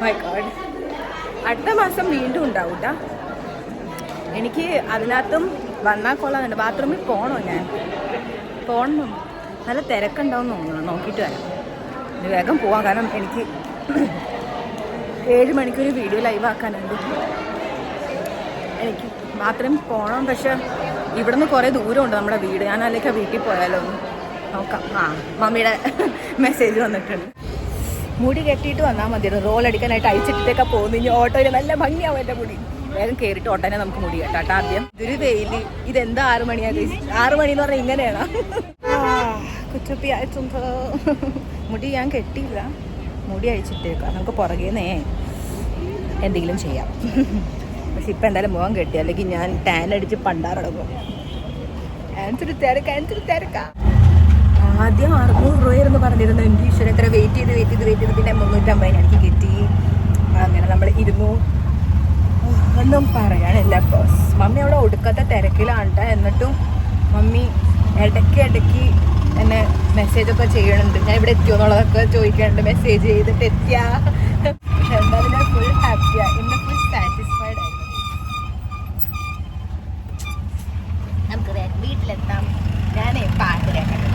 മൈ ഗോഡ്, അടുത്ത മാസം വീണ്ടും ഉണ്ടാവും കേട്ടോ. എനിക്ക് അതിനകത്തും വന്നാൽ കൊള്ളാന്നുണ്ട്. ബാത്റൂമിൽ പോകണോ? ഞാൻ പോകണം. നല്ല തിരക്കുണ്ടാവും തോന്നുന്നു, നോക്കിയിട്ട് വരാം. ഇനി വേഗം പോവാം, കാരണം എനിക്ക് 7 മണിക്കൊരു വീഡിയോ ലൈവ് ആക്കാനുണ്ട്. എനിക്ക് മാത്രം പോകണം, പക്ഷെ ഇവിടെ നിന്ന് കുറേ ദൂരമുണ്ട് നമ്മുടെ വീട്. ഞാൻ അല്ലെങ്കിൽ വീട്ടിൽ പോയാലോ നോക്കാം. മമ്മിയുടെ മെസ്സേജ് വന്നിട്ടുണ്ട്. മുടി കെട്ടിയിട്ട് വന്നാൽ മതിയായിരുന്നു. റോൾ അടിക്കാനായിട്ട് അയച്ചിട്ടൊക്കെ പോകുന്നു. ഇനി ഓട്ടോയിൽ നല്ല ഭംഗിയാവും എൻ്റെ മുടി. വേഗം കയറിയിട്ട് ഓട്ടോനെ നമുക്ക് മുടി കേട്ടോ. ആദ്യം ഇതൊരു വെയിൽ. ഇതെന്താ 6 മണിയാണ്? 6 മണി എന്ന് പറഞ്ഞാൽ ഇങ്ങനെയാണോ? കുറ്റപ്പി ആയിട്ടുണ്ട്. മുടി ഞാൻ കെട്ടിയില്ല, മുടി അഴിച്ചിട്ടേക്കാം. നമുക്ക് പുറകേന്നേ എന്തെങ്കിലും ചെയ്യാം. പക്ഷെ ഇപ്പം എന്തായാലും മുഖം കെട്ടി, അല്ലെങ്കിൽ ഞാൻ ടാൻ അടിച്ച് പണ്ടാറടങ്ങും. തിരക്കാം. ആദ്യം 600 രൂപയായിരുന്നു പറഞ്ഞിരുന്നു. എൻ്റെ ഈശ്വരൻ എത്ര വെയിറ്റ് ചെയ്ത് പിന്നെ 350 എനിക്ക് കിട്ടി. അങ്ങനെ നമ്മൾ ഇരുന്നു. ഒന്നും പറയാനില്ല. ബോസ് മമ്മി അവിടെ ഒടുക്കത്തെ തിരക്കിലാണ് കേട്ടോ. എന്നിട്ടും മമ്മി ഇടയ്ക്ക് എന്നെ മെസ്സേജൊക്കെ ചെയ്യണുണ്ട്. ഞാൻ ഇവിടെ എത്തിയോ എന്നുള്ളതൊക്കെ ചോദിക്കാനുണ്ട്. മെസ്സേജ് ചെയ്തിട്ട് എത്തിയാ. പക്ഷെ എന്തായാലും ഞാൻ ഫുൾ ഹാപ്പിയാണ്, ഇന്ന് ഫുൾ സാറ്റിസ്ഫൈഡ് ആയിരുന്നു. നമുക്ക് വീട്ടിലെത്താം. ഞാനേ പാട്ട് കേൾക്കട്ടെ.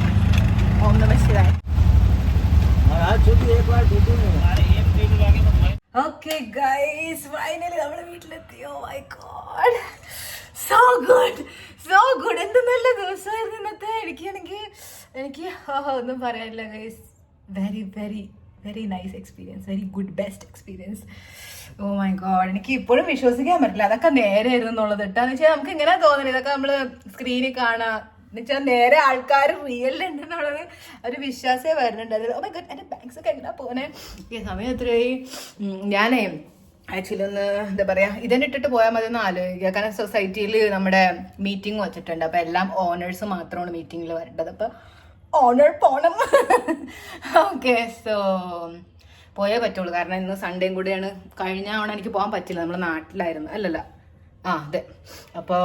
ഓം നമഃ ശിവായ. ഓക്കെ ഗൈസ്, ഫൈനലി നമ്മൾ വീട്ടിലെത്തി. Oh my God, so good. എന്ത് നല്ല ദിവസമായിരുന്നു ഇന്നത്തെ. എനിക്ക് ഒന്നും പറയാനില്ല guys. Very very very nice experience, very good best experience. Oh my God, എനിക്ക് ഇപ്പോഴും വിശ്വസിക്കാൻ പറ്റില്ല അതൊക്കെ നേരെയായിരുന്നു എന്നുള്ളത്. ഇട്ടാന്ന് വെച്ചാൽ നമുക്ക് ഇങ്ങനെ തോന്നുന്നു ഇതൊക്കെ നമ്മള് സ്ക്രീനിൽ കാണാം എന്നുവെച്ചാൽ നേരെ ആൾക്കാർ റിയലിലുണ്ടെന്നുള്ളത് ഒരു വിശ്വാസമേ വരുന്നുണ്ട്. അത് എൻ്റെ ബാങ്ക്സ് ഒക്കെ എങ്ങനെ പോനെ ഈ സമയം എത്രയായി. ഞാനേ ആക്ച്വലി ഒന്ന് എന്താ പറയുക ഇതെന്നെ ഇട്ടിട്ട് പോയാൽ മതി ഒന്ന് ആലോചിക്കുക. കാരണം സൊസൈറ്റിയിൽ നമ്മുടെ മീറ്റിംഗ് വെച്ചിട്ടുണ്ട്. അപ്പോൾ എല്ലാം ഓണേഴ്സ് മാത്രമാണ് മീറ്റിങ്ങിൽ വരേണ്ടത്. അപ്പോൾ ഓണർ പോണം. ഓക്കെ, സോ പോയേ പറ്റുള്ളൂ. കാരണം ഇന്ന് സൺഡേയും കൂടെയാണ്. കഴിഞ്ഞ തവണ എനിക്ക് പോകാൻ പറ്റില്ല, നമ്മുടെ നാട്ടിലായിരുന്നു. അല്ലല്ല അതെ. അപ്പോൾ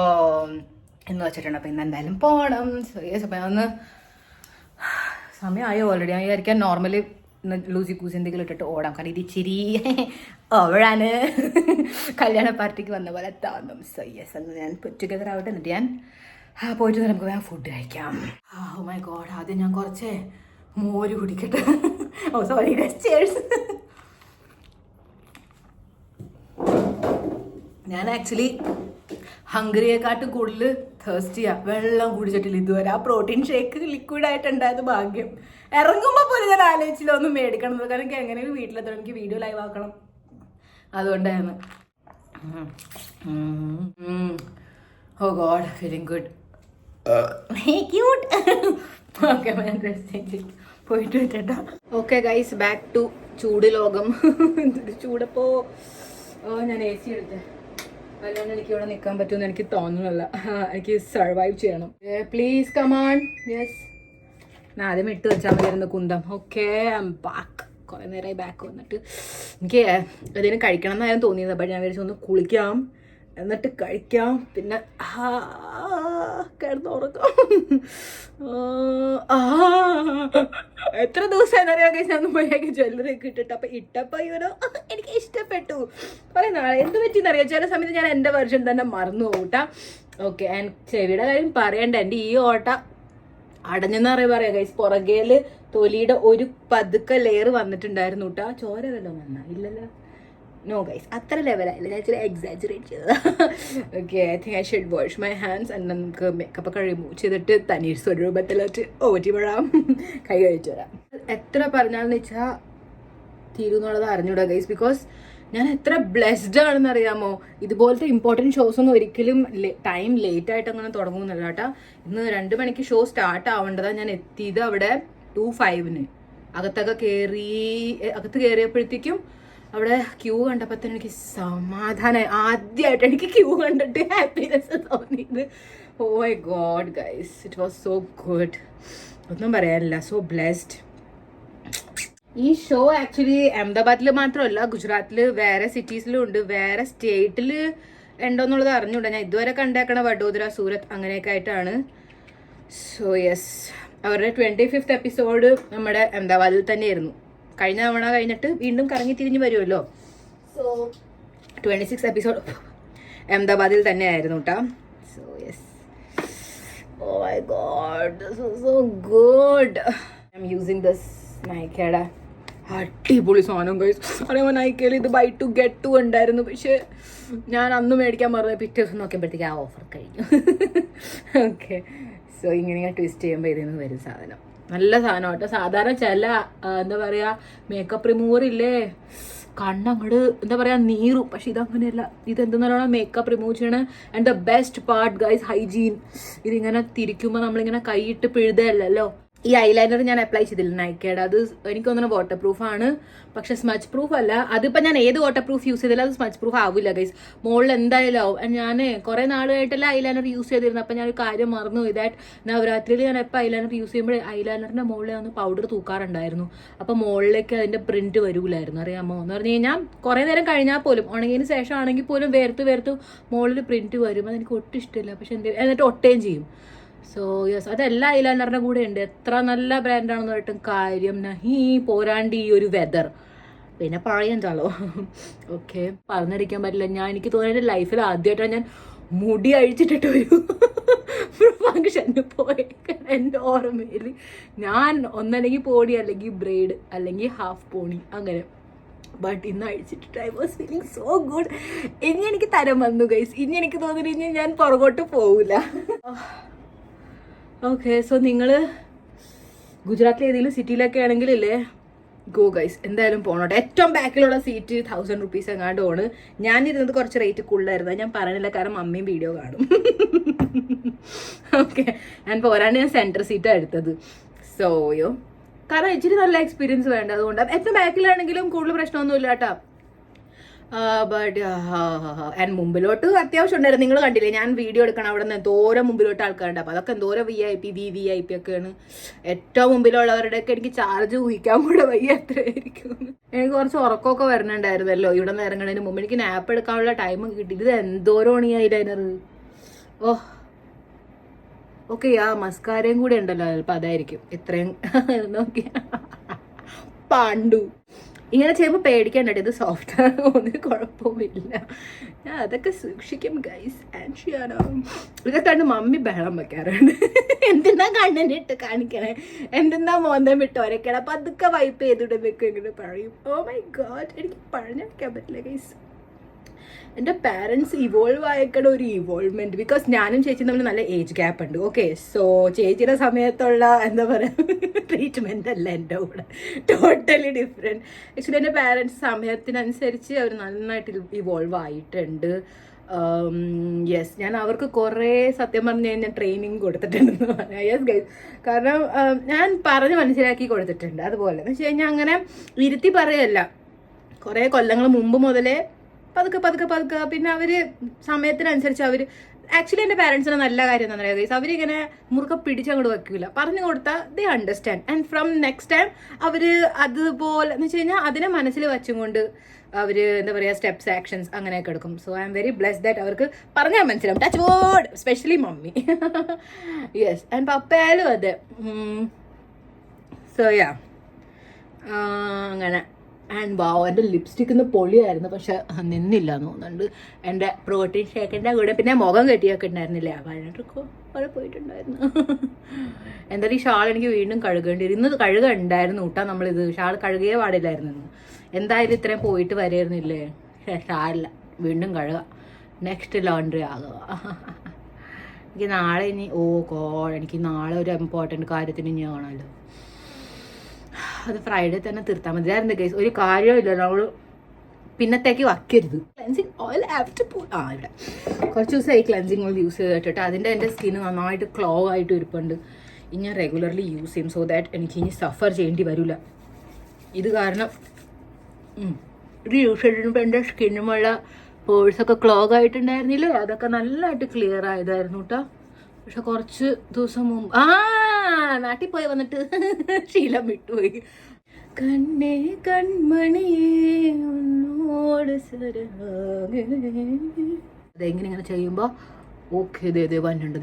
എന്ന് വെച്ചിട്ടുണ്ട്. അപ്പോൾ ഇന്ന് എന്തായാലും പോകണം. അപ്പം ഒന്ന് സമയമായോ ഓൾറെഡി. ഞാൻ വിചാരിക്കാൻ നോർമലി ഇന്ന് ലൂസി കൂസി എന്തെങ്കിലും ഇട്ടിട്ട് ഓടാം. കാരണം ഇത് ഇച്ചിരി ഓവറാണ്. കല്യാണ പാർട്ടിക്ക് വന്ന പോലെ തോന്നും. സോ യെസ്, എന്ന് ഞാൻ ടുഗദർ ആവട്ടെ. എന്നിട്ട് ഞാൻ പോയിട്ട് നമുക്ക് വേഗം ഫുഡ് കഴിക്കാം. ഓ മൈ ഗോഡ്, ആദ്യം ഞാൻ കുറച്ച് മോര് കുടിക്കട്ടെ. ഓ സോറി, ചേഴ്സ്. ഞാൻ ആക്ച്വലി ഹംഗ്രിയെക്കാട്ടും കൂടുതൽ തേഴ്സ്റ്റിയാ. വെള്ളം കുടിച്ചിട്ടില്ല ഇതുവരെ. ആ പ്രോട്ടീൻ ഷേക്ക് ലിക്വിഡായിട്ടുണ്ടായത് ഭാഗ്യം. ഇറങ്ങുമ്പോൾ പോലും ഞാൻ ആലോചിച്ചില്ല ഒന്ന് മേടിക്കണം. കാരണം എനിക്ക് എങ്ങനെയും വീട്ടിലെത്തണം, എനിക്ക് വീഡിയോ ലൈവ് ആക്കണം. അതുകൊണ്ടായിരുന്നു. Oh God, feeling good. Cute. Okay, പോയിട്ട് വെച്ചേട്ടാ. ഓക്കെ ഗൈസ്, ബാക്ക് ടു ചൂട് ലോകം. എന്തൊരു ചൂടപ്പോ. ഞാൻ AC എടുത്തേ, അല്ലാണ്ട് എനിക്ക് ഇവിടെ നിൽക്കാൻ പറ്റുമെന്ന് എനിക്ക് തോന്നുന്നില്ല. എനിക്ക് സർവൈവ് ചെയ്യണം. Please come on. യെസ്, ഞാൻ ആദ്യം ഇട്ട് വെച്ചാൽ മതിയായിരുന്നു കുന്തം. Okay, I M back. കുറേ നേരമായി ബാക്ക് വന്നിട്ട്. എനിക്ക് അതിന് കഴിക്കണം എന്നായിരുന്നു തോന്നിയത്. അപ്പോൾ ഞാൻ വിചാരിച്ചു ഒന്ന് കുളിക്കാം, എന്നിട്ട് കഴിക്കാം, പിന്നെ കിടന്നുറക്കാം. എത്ര ദിവസമായി അറിയാൻ കഴിച്ചാൽ ഒന്ന് പോയാൽ ജ്വല്ലറി ഒക്കെ ഇട്ടിട്ട്. അപ്പം ഇട്ടപ്പോൾ ഇവരോ എനിക്ക് ഇഷ്ടപ്പെട്ടു. കുറേ നാളെ എന്ത് പറ്റിയെന്നറിയാം. ചില സമയത്ത് ഞാൻ എൻ്റെ വെർഷൻ തന്നെ മറന്നു പോകട്ടാ. ഓക്കെ, ആൻഡ് ചെവിയുടെ കാര്യം പറയണ്ട. എൻ്റെ ഈ ഓട്ട അടഞ്ഞെന്ന് പറയാം ഗൈസ്. പുറകേല് തൊലിയുടെ ഒരു പതുക്കെ ലെയർ വന്നിട്ടുണ്ടായിരുന്നു കേട്ടോ. ചോര വല്ലോ വന്നാ ഇല്ലല്ലോ. നോ ഗൈസ്, അത്ര ലെവലായില്ല. ഞാൻ ഇച്ചിരി എക്സാജറേറ്റ് ചെയ്തതാ. Okay, I think I should wash my hands. And നമുക്ക് മേക്കപ്പ് ഒക്കെ റിമൂവ് ചെയ്തിട്ട് തനി സ്വരൂപത്തിലോട്ട് ഓറ്റി വിടാം, കൈ കഴിച്ചു വരാം. എത്ര പറഞ്ഞാലെന്ന് വെച്ചാൽ തീരുന്നുള്ളത് അറിഞ്ഞൂടാ ഗൈസ്. ബിക്കോസ് ഞാൻ എത്ര ബ്ലെസ്ഡ് ആണെന്ന് അറിയാമോ. ഇതുപോലത്തെ ഇമ്പോർട്ടൻറ്റ് ഷോസ് ഒന്നും ഒരിക്കലും ടൈം ലേറ്റ് ആയിട്ട് അങ്ങനെ തുടങ്ങുന്നില്ല കേട്ടോ. ഇന്ന് 2 മണിക്ക് ഷോ സ്റ്റാർട്ട് ആവേണ്ടതാണ്. ഞാൻ എത്തിയത് അവിടെ 2:05 അകത്തൊക്കെ അകത്ത് കയറിയപ്പോഴത്തേക്കും അവിടെ ക്യൂ കണ്ടപ്പോൾ തന്നെ എനിക്ക് സമാധാനമായി. ആദ്യമായിട്ട് എനിക്ക് ക്യൂ കണ്ടിട്ട് ഹാപ്പിനെസ് തോന്നിയത്. Oh my God guys, it was so good. ഒന്നും പറയാനില്ല. So blessed. ഈ ഷോ ആക്ച്വലി അഹമ്മദാബാദിൽ മാത്രമല്ല, ഗുജറാത്തിൽ വേറെ സിറ്റീസിലും ഉണ്ട്, വേറെ സ്റ്റേറ്റിൽ ഉണ്ടോയെന്നുള്ളത് അറിഞ്ഞൂടാ. ഞാൻ ഇതുവരെ കണ്ടേക്കണ വഡോദര, സൂരത്ത് അങ്ങനെയൊക്കെ ആയിട്ടാണ്. സോ യെസ്, അവരുടെ 25th എപ്പിസോഡ് നമ്മുടെ അഹമ്മദാബാദിൽ തന്നെയായിരുന്നു. കഴിഞ്ഞ തവണ കഴിഞ്ഞിട്ട് വീണ്ടും കറങ്ങി തിരിഞ്ഞ് വരുമല്ലോ. സോ 26th എപ്പിസോഡ് അഹമ്മദാബാദിൽ തന്നെ ആയിരുന്നു കേട്ടോ. So yes, oh my God, this was so good. I am using this നൈക്കയുടെ അടിപൊളി സാധനം ഗൈസ്. അറിയാമോ, നൈക്കയിൽ ഇത് ബൈ ടു ഗെറ്റ് ടു ഉണ്ടായിരുന്നു. പക്ഷെ ഞാൻ അന്ന് മേടിക്കാൻ മറന്നു. പിറ്റേ ദിവസം നോക്കിയപ്പോഴത്തേക്ക് ആ ഓഫർ കഴിഞ്ഞു. ഓക്കെ, സോ ഇങ്ങനെ ട്വിസ്റ്റ് ചെയ്യുമ്പോൾ ഇതിൽ നിന്ന് വരും സാധനം. നല്ല സാധനം കേട്ടോ. സാധാരണ ചില എന്താ പറയുക മേക്കപ്പ് റിമൂവർ ഇല്ലേ, കണ്ണങ്ങോട് എന്താ പറയുക നീറും. പക്ഷെ ഇതങ്ങനെയല്ല. ഇതെന്തെന്ന് പറയുക മേക്കപ്പ് റിമൂവ് ചെയ്യണ. And the best part guys, hygiene. ഇതിങ്ങനെ തിരിക്കുമ്പോൾ നമ്മളിങ്ങനെ കൈയിട്ട് പിഴുതല്ലോ. ഈ ഐലൈനർ ഞാൻ അപ്ലൈ ചെയ്തില്ല നൈക്കയുടെ. അത് എനിക്ക് തോന്നുന്നു വാട്ടർ പ്രൂഫ് ആണ്, പക്ഷെ സ്മച്ച് പ്രൂഫ് അല്ല. അതിപ്പോൾ ഞാൻ ഏത് വാട്ടർ പ്രൂഫ് യൂസ് ചെയ്തില്ല, അത് സ്മച്ച് പ്രൂഫ് ആവില്ല ഗൈസ്. മുകളിൽ എന്തായാലും ആവും. ഞാൻ കുറേ നാളുമായിട്ടല്ല ഐലൈനർ യൂസ് ചെയ്തിരുന്നു. അപ്പം ഞാനൊരു കാര്യം മറന്നു. ഇതായിട്ട് നവരാത്രിയിൽ ഞാൻ എപ്പോൾ ഐലൈനർ യൂസ് ചെയ്യുമ്പോൾ ഐലൈനറിൻ്റെ മുകളിൽ ഒന്ന് പൗഡർ തൂക്കാറുണ്ടായിരുന്നു. അപ്പം മുകളിലേക്ക് അതിൻ്റെ പ്രിന്റ് വരൂലായിരുന്നു. അറിയാമോ എന്ന് പറഞ്ഞു കഴിഞ്ഞാൽ കുറേ നേരം കഴിഞ്ഞാൽ പോലും ഉണങ്ങിയതിന് ശേഷം ആണെങ്കിൽ പോലും വേർത്ത് മുകളിൽ പ്രിന്റ് വരും. അതെനിക്ക് ഒട്ടും ഇഷ്ടമില്ല. പക്ഷെ എന്നിട്ട് ഒട്ടുകയും ചെയ്യും. സോ യെസ്, അതെല്ലാ ഐലൈനറിൻ്റെ കൂടെ ഉണ്ട്. എത്ര നല്ല ബ്രാൻഡാണെന്ന് പറഞ്ഞിട്ടും കാര്യം നഹി. പോരാണ്ട് ഈ ഒരു വെതർ പിന്നെ പറയണ്ടല്ലോ. ഓക്കെ, പറഞ്ഞിരിക്കാൻ പറ്റില്ല. എനിക്ക് തോന്നുന്നത് ലൈഫിൽ ആദ്യമായിട്ടാണ് ഞാൻ മുടി അഴിച്ചിട്ടിട്ടൊരു ഫംഗ്ഷന് പോയേക്കാൻ എൻ്റെ ഓർമ്മയിൽ. ഞാൻ ഒന്നല്ലെങ്കിൽ പോണി, അല്ലെങ്കിൽ ബ്രെയ്ഡ്, അല്ലെങ്കിൽ ഹാഫ് പോണി അങ്ങനെ. ബട്ട് ഇന്ന് അഴിച്ചിട്ടിട്ട് I was feeling so good. ഇനി എനിക്ക് തരം വന്നു ഗൈസ്. ഇനി എനിക്ക് തോന്നുന്നു ഇനി ഞാൻ പുറകോട്ട് പോവില്ല. ഓക്കെ, സോ നിങ്ങൾ ഗുജറാത്തിലെ ഏതെങ്കിലും സിറ്റിയിലൊക്കെ ആണെങ്കിലല്ലേ ഗോ ഗൈസ്, എന്തായാലും പോണോട്ടെ. ഏറ്റവും ബാക്കിലുള്ള സീറ്റ് 1000 rupees എങ്ങാണ്ട് ആണ്. ഞാനിരുന്നത് കുറച്ച് റേറ്റ് കൂടുതലായിരുന്നു, ഞാൻ പറയണില്ല കാരണം മമ്മിയും വീഡിയോ കാണും. ഓക്കെ, ഞാൻ പോരാണ്ട് ഞാൻ സെൻറ്റർ സീറ്റാണ് എടുത്തത്. സോയോ കാരണം ഇച്ചിരി നല്ല എക്സ്പീരിയൻസ് വേണ്ട, അതുകൊണ്ട് ഏറ്റവും ബാക്കിലാണെങ്കിലും കൂടുതൽ പ്രശ്നമൊന്നുമില്ല കേട്ടോ. ബട്ട് ആൻഡ് മുമ്പിലോട്ട് അത്യാവശ്യം ഉണ്ടായിരുന്നു. നിങ്ങൾ കണ്ടില്ലേ ഞാൻ വീഡിയോ എടുക്കണം, അവിടെ നിന്ന് എന്തോരം മുമ്പിലോട്ട് ആൾക്കാരുണ്ട്. അപ്പോൾ അതൊക്കെ എന്തോരം VIP ഒക്കെയാണ്. ഏറ്റവും മുമ്പിലുള്ളവരുടെയൊക്കെ എനിക്ക് ചാർജ് ഊഹിക്കാൻ കൂടെ വയ്യ എത്രയായിരിക്കും. എനിക്ക് കുറച്ച് ഉറക്കമൊക്കെ വരണുണ്ടായിരുന്നല്ലോ ഇവിടെ നിന്ന് ഇറങ്ങുന്നതിന് മുമ്പ്. എനിക്ക് നാപ്പ് എടുക്കാനുള്ള ടൈം കിട്ടി. ഇത് എന്തോരമാണ് ഈ ഐലൈനർ. ഓ ഓക്കെ, ആ മസ്കാരയും കൂടെ ഉണ്ടല്ലോ, ചിലപ്പോൾ അതായിരിക്കും ഇത്രയും നോക്കിയ പാണ്ടു. ഇങ്ങനെ ചെയ്യുമ്പോൾ പേടിക്കണ്ട, ഇത് സോഫ്റ്റ് ആണ്, ഒന്നിനും കുഴപ്പമില്ല. ഞാൻ അതൊക്കെ സൂക്ഷിക്കും ഗൈസ്. ഇതൊക്കെ കണ്ട് മമ്മി ബഹളം വെക്കാറുണ്ട്. എന്തിനാ കണ്ണിനിട്ട് കാണിക്കണേ, എന്തിനാ മോന്തം വിട്ട് ഒരക്കണം, അപ്പം അതൊക്കെ വൈപ്പ് ചെയ്തിടുന്നൊക്കെ ഇങ്ങനെ പറയും. ഓ മൈ ഗോഡ്, എനിക്ക് പറഞ്ഞിരിക്കാൻ പറ്റില്ല ഗൈസ്. എൻ്റെ പാരൻസ് ഇവോൾവ് ആയിക്കണ ഒരു ഇവോൾവ്മെന്റ്. ബിക്കോസ് ഞാനും ചേച്ചിയും തമ്മിൽ നല്ല ഏജ് ഗ്യാപ്പ് ഉണ്ട്. ഓക്കെ, സോ ചേച്ചിയുടെ സമയത്തുള്ള എന്താ പറയുക ട്രീറ്റ്മെന്റ് അല്ല എൻ്റെ കൂടെ, ടോട്ടലി ഡിഫറെൻറ്റ്. ആക്ച്വലി എൻ്റെ പാരൻസ് സമയത്തിനനുസരിച്ച് അവർ നന്നായിട്ട് ഇവോൾവ് ആയിട്ടുണ്ട്. യെസ്, ഞാൻ അവർക്ക് കുറേ സത്യം പറഞ്ഞു കഴിഞ്ഞാൽ ട്രെയിനിങ് കൊടുത്തിട്ടുണ്ടെന്ന് പറയാം. യെസ് ഗൈസ്, കാരണം ഞാൻ പറഞ്ഞ് മനസ്സിലാക്കി കൊടുത്തിട്ടുണ്ട്. അതുപോലെ എന്ന് വെച്ച് കഴിഞ്ഞാൽ അങ്ങനെ ഇരുത്തി പറയല്ല, കുറേ കൊല്ലങ്ങൾ മുമ്പ് മുതലേ പതുക്കെ പിന്നെ അവർ സമയത്തിനനുസരിച്ച് അവർ ആക്ച്വലി എൻ്റെ പാരൻസിന് നല്ല കാര്യം എന്താ പറയുക ഗൈസ്, അവരിങ്ങനെ മുറുക്കെ പിടിച്ചങ്ങോട്ട് വെക്കില്ല. പറഞ്ഞു കൊടുത്താൽ they understand. And from next time അവർ അതുപോലെ എന്ന് വെച്ച് കഴിഞ്ഞാൽ അതിനെ മനസ്സിൽ വെച്ചും കൊണ്ട് അവർ എന്താ പറയുക സ്റ്റെപ്സ് ആക്ഷൻസ് അങ്ങനെയൊക്കെ എടുക്കും. So I'm very blessed that അവർക്ക് പറഞ്ഞാൽ മനസ്സിലാവും. Touch wood, specially mummy. Yes, and പപ്പയായാലും അതെ. സോ യാ, അങ്ങനെ. ആൻഡ് വാവ്, എൻ്റെ ലിപ്സ്റ്റിക് ഇന്ന് പൊളിയായിരുന്നു, പക്ഷെ നിന്നില്ല എന്ന് തോന്നുന്നുണ്ട്. എൻ്റെ പ്രോട്ടീൻ ഷേക്കിൻ്റെ കൂടെ പിന്നെ മുഖം കെട്ടിയൊക്കെ ഉണ്ടായിരുന്നില്ലേ, വഴക്കൊക്കെ അവിടെ പോയിട്ടുണ്ടായിരുന്നു. എന്തായാലും ഈ ഷാൾ എനിക്ക് വീണ്ടും കഴുകേണ്ടി വരും. ഇന്ന് കഴുകുണ്ടായിരുന്നു കൂട്ടാ, നമ്മളിത് ഷാൾ കഴുകിയേ പാടില്ലായിരുന്നു. എന്തായാലും ഇത്രയും പോയിട്ട് വരായിരുന്നില്ലേ, ഷാളില്ല, വീണ്ടും കഴുകുക, നെക്സ്റ്റ് ലോണ്ട്രി ആകുക. എനിക്ക് നാളെ ഇനി എനിക്ക് നാളെ ഒരു ഇമ്പോർട്ടൻറ്റ് കാര്യത്തിന് ഇനി കാണാമല്ലോ. അത് ഫ്രൈഡേ തന്നെ തീർത്താൽ മതിയായിരുന്നു ഗൈസ്. ഒരു കാര്യമില്ല, നമ്മൾ പിന്നത്തേക്ക് വയ്ക്കരുത്. ക്ലെൻസിങ് ഓയിൽ ആഫ്റ്റർ ഇവിടെ കുറച്ച് ദിവസമായി ക്ലെൻസിങ് ഓയിൽ യൂസ് ചെയ്തിട്ട് അതിൻ്റെ എൻ്റെ സ്കിന്ന് നന്നായിട്ട് ക്ലോ ആയിട്ട് ഇരിപ്പുണ്ട്. ഇനി ഞാൻ റെഗുലർലി യൂസ് ചെയ്യും, സോ ദാറ്റ് എനിക്ക് ഇനി സഫർ ചെയ്യേണ്ടി വരില്ല. ഇത് കാരണം ഇത് യൂസ് ചെയ്തിട്ടുമ്പോൾ എൻ്റെ സ്കിന്നുമുള്ള പോഴ്സൊക്കെ ക്ലോഗ് ആയിട്ടുണ്ടായിരുന്നില്ലേ, അതൊക്കെ നല്ലതായിട്ട് ക്ലിയർ ആയതായിരുന്നു കേട്ടോ. പക്ഷെ കുറച്ച് ദിവസം മുമ്പ് നാട്ടിൽ പോയി വന്നിട്ട് ശീലം വിട്ടുപോയി. കണ്ണേ കൺമണിയേ ഉന്നോട് അതെങ്ങനെ ഇങ്ങനെ ചെയ്യുമ്പോൾ ഓക്കെ ദേ വന്നുണ്ട്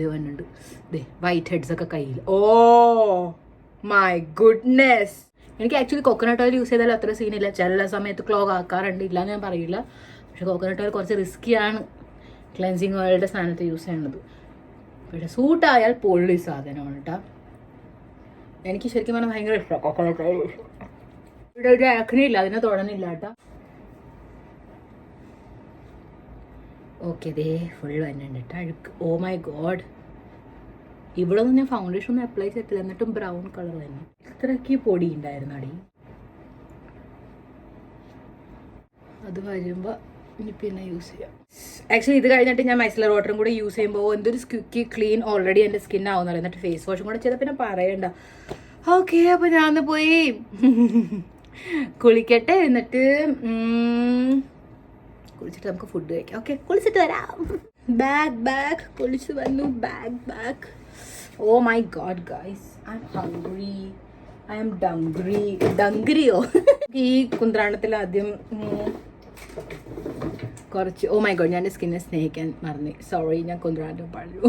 വൈറ്റ് ഹെഡ്സ് ഒക്കെ കയ്യിൽ. ഓ മൈ ഗുഡ്നെസ്, എനിക്ക് ആക്ച്വലി കോക്കനട്ട് ഓയിൽ യൂസ് ചെയ്താൽ അത്ര സീനില്ല. ചില സമയത്ത് ക്ലോഗ് ആക്കാറുണ്ട്, ഇല്ല ഞാൻ പറയില്ല. പക്ഷെ കോക്കനട്ട് ഓയിൽ കുറച്ച് റിസ്ക്കിയാണ് ക്ലെൻസിങ് ഓയിലിൻ്റെ സ്ഥാനത്ത് യൂസ് ചെയ്യണത്. പക്ഷെ സൂട്ടായാൽ പൊള്ളി സാധനമാണ് കേട്ടോ. എനിക്ക് ശരിക്കും പറഞ്ഞാൽ ഭയങ്കര ഇഷ്ടമാണ് കോക്കനട്ട് ഓയിൽ. ഇവിടെ ഒരു ആക്കണില്ല, അതിനെ തുടങ്ങില്ല കേട്ടോ. ഓക്കെ, ദേ ഫുൾ വന്നിട്ടുണ്ട് കേട്ടോ അഴുക്ക്. ഓ മൈ ഗോഡ്, ഇവിടെ ഒന്നും ഞാൻ ഫൗണ്ടേഷൻ ഒന്നും അപ്ലൈ ചെയ്തിട്ടില്ല, എന്നിട്ടും ബ്രൗൺ കളർ തന്നെ. ഇത്രയ്ക്ക് പൊടി ഉണ്ടായിരുന്നു അടി. അത് വരുമ്പോൾ ഇനി പിന്നെ യൂസ് ചെയ്യാം. ആക്ച്വലി ഇത് കഴിഞ്ഞിട്ട് ഞാൻ മൈസലർ വാട്ടറും കൂടെ യൂസ് ചെയ്യുമ്പോൾ എന്തൊരു സ്ക്വിക്കി ക്ലീൻ ഓൾറെഡി എൻ്റെ സ്കിൻ ആവുന്നല്ലോ. എന്നിട്ട് ഫേസ് വാഷും കൂടെ ചെയ്താൽ പിന്നെ പറയണ്ട. ഓക്കെ, അപ്പോൾ ഞാൻ ഒന്ന് പോയി കുളിക്കട്ടെ, എന്നിട്ട് കുളിച്ചിട്ട് നമുക്ക് ഫുഡ് കഴിക്കാം. ഓക്കെ, കുളിച്ചിട്ട് വരാം. ബാഗ് കുളിച്ച് വന്നു. Bag. Oh my God guys, I am dungaree. ഈ കുന്ത്രാണ്ടത്തിൽ ആദ്യം കുറച്ച് ഓ മൈ ഗോഡ്, ഞാൻ എൻ്റെ സ്കിന്നെ സ്നേഹിക്കാൻ മറന്നു. സോറി, ഞാൻ കുന്ത്രാണ്ടം പറഞ്ഞു.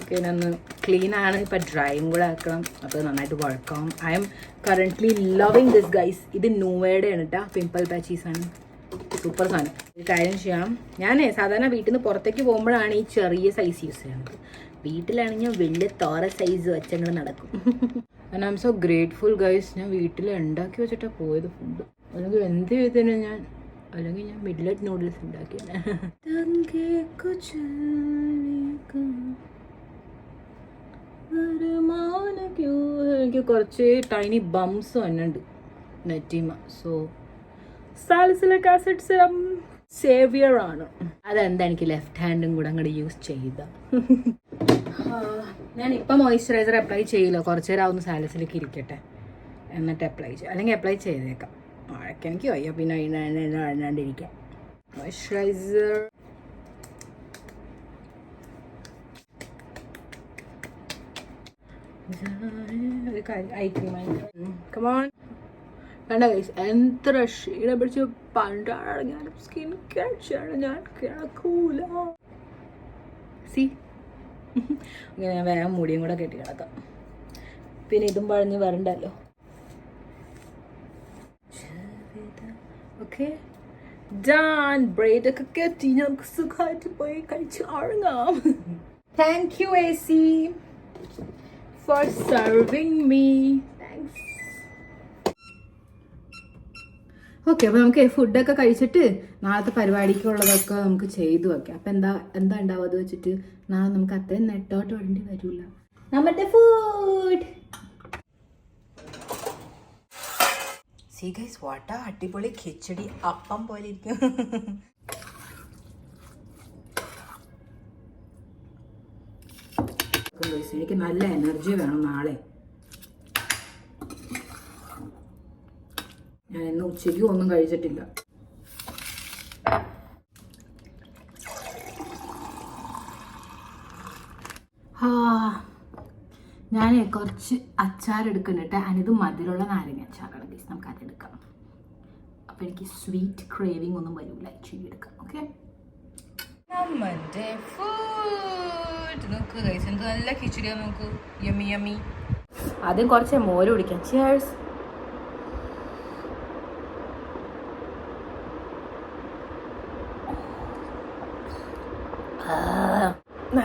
ഓക്കെ, ഞാനൊന്ന് ക്ലീനാണ്, ഇപ്പം ഡ്രൈയും കൂടെ ആക്കണം. അപ്പോൾ നന്നായിട്ട് വഴക്കാം. I'm currently loving this guys. ഇത് നൂവയുടെ ആണ് കേട്ടോ, പിമ്പിൾ പാച്ചീസാണ്, സൂപ്പർ സാധനം. ഒരു കാര്യം ചെയ്യാം, ഞാൻ സാധാരണ വീട്ടിൽ നിന്ന് പുറത്തേക്ക് പോകുമ്പോഴാണ് ഈ ചെറിയ സൈസ് യൂസ് ചെയ്യുന്നത്. വീട്ടിലാണെങ്കിൽ വലിയ തോറ സൈസ് വെച്ചങ്ങൾ നടക്കും. And I M so grateful guys. ഞാൻ വീട്ടിൽ ഉണ്ടാക്കി വെച്ചിട്ടാണ് പോയത് ഫുഡ്. അല്ലെങ്കിൽ എന്ത് ചെയ്തതിന് അല്ലെങ്കിൽ ഞാൻ മിഡ്ലൈറ്റ് നൂഡിൽസ് ഉണ്ടാക്കിയാണ്. എനിക്ക് കുറച്ച് ടൈനി ബംസ് വന്നുണ്ട് നെറ്റിമ. So salicylic acid serum saviour ആണ്. അതെന്താ എനിക്ക് ലെഫ്റ്റ് ഹാൻഡും കൂടെ അങ്ങോട്ട് യൂസ് ചെയ്ത. ഞാനിപ്പോൾ മോയ്സ്ചറൈസർ അപ്ലൈ ചെയ്യില്ല, കുറച്ച് നേരം ആവുന്ന സാലിസിലേക്ക് ഇരിക്കട്ടെ എന്നിട്ട് അപ്ലൈ ചെയ്യാം. അല്ലെങ്കിൽ അപ്ലൈ ചെയ്തേക്കാം, മഴയ്ക്ക് എനിക്ക് വയ്യ പിന്നെ അഴിഞ്ഞാണ്ടിരിക്കാം. മോയ്സ്ചറൈസർ ഒരു കാര്യം ഐ ക്രീം കമോൺ. വേണ്ട ഗൈസ്, എത്ര ക്ഷീണം പിടിച്ച് പണ്ടാണ് ഞാൻ സ്കിൻ കെയർ ചെയ്യണം, ഞാൻ കിടക്കൂല. സി ഇങ്ങനെ ഞാൻ വേഗം മുടിയും കൂടെ കെട്ടി കിടക്കാം, പിന്നെ ഇതും പഴഞ്ഞ് വരണ്ടല്ലോ. Okay done. ബ്രെയ്ഡൊക്കെ കെട്ടി നമുക്ക് സുഖമായിട്ട് പോയി കഴിച്ച് ഉറങ്ങാം. Thank you AC for serving me. Thanks. Okay, അപ്പോൾ നമുക്ക് ഫുഡൊക്കെ കഴിച്ചിട്ട് നാളത്തെ പരിപാടിക്കുള്ളതൊക്കെ നമുക്ക് ചെയ്തു വെക്കാം. അപ്പം എന്താ ഉണ്ടാവും അത് വെച്ചിട്ട് നാളെ നമുക്ക് അത്രയും നെട്ടോട്ട് ഓടേണ്ടി വരില്ല. നമ്മുടെ ഫുഡ് സീ ഗൈസ്, വാട്ട അടിപൊളി ഖിച്ചടി അപ്പം പോലെ ഇരിക്കും. എനിക്ക് നല്ല എനർജി വേണം നാളെ. ഞാൻ ഇന്ന് ഉച്ചയ്ക്ക് ഒന്നും കഴിച്ചിട്ടില്ല. ഞാൻ കുറച്ച് അച്ചാർ എടുക്കുന്നുണ്ട്. അതിത് മധുരമുള്ള നാരങ്ങ അച്ചാറാണ് ഗൈസ്, നമുക്ക് അതെടുക്കാം. അപ്പം എനിക്ക് സ്വീറ്റ് ക്രേവിംഗ് ഒന്നും വരില്ല, ഇച്ചിരി എടുക്കാം. ഓക്കെ, നമ്മുടെ ഫുഡ് നോക്ക് ഗൈസ്, എന്ത് നല്ല കിച്ചടിയാ നോക്ക്. Yummy yummy. ആദ്യം കുറച്ച് മോര് കുടിക്കാം. ചിയേഴ്സ്.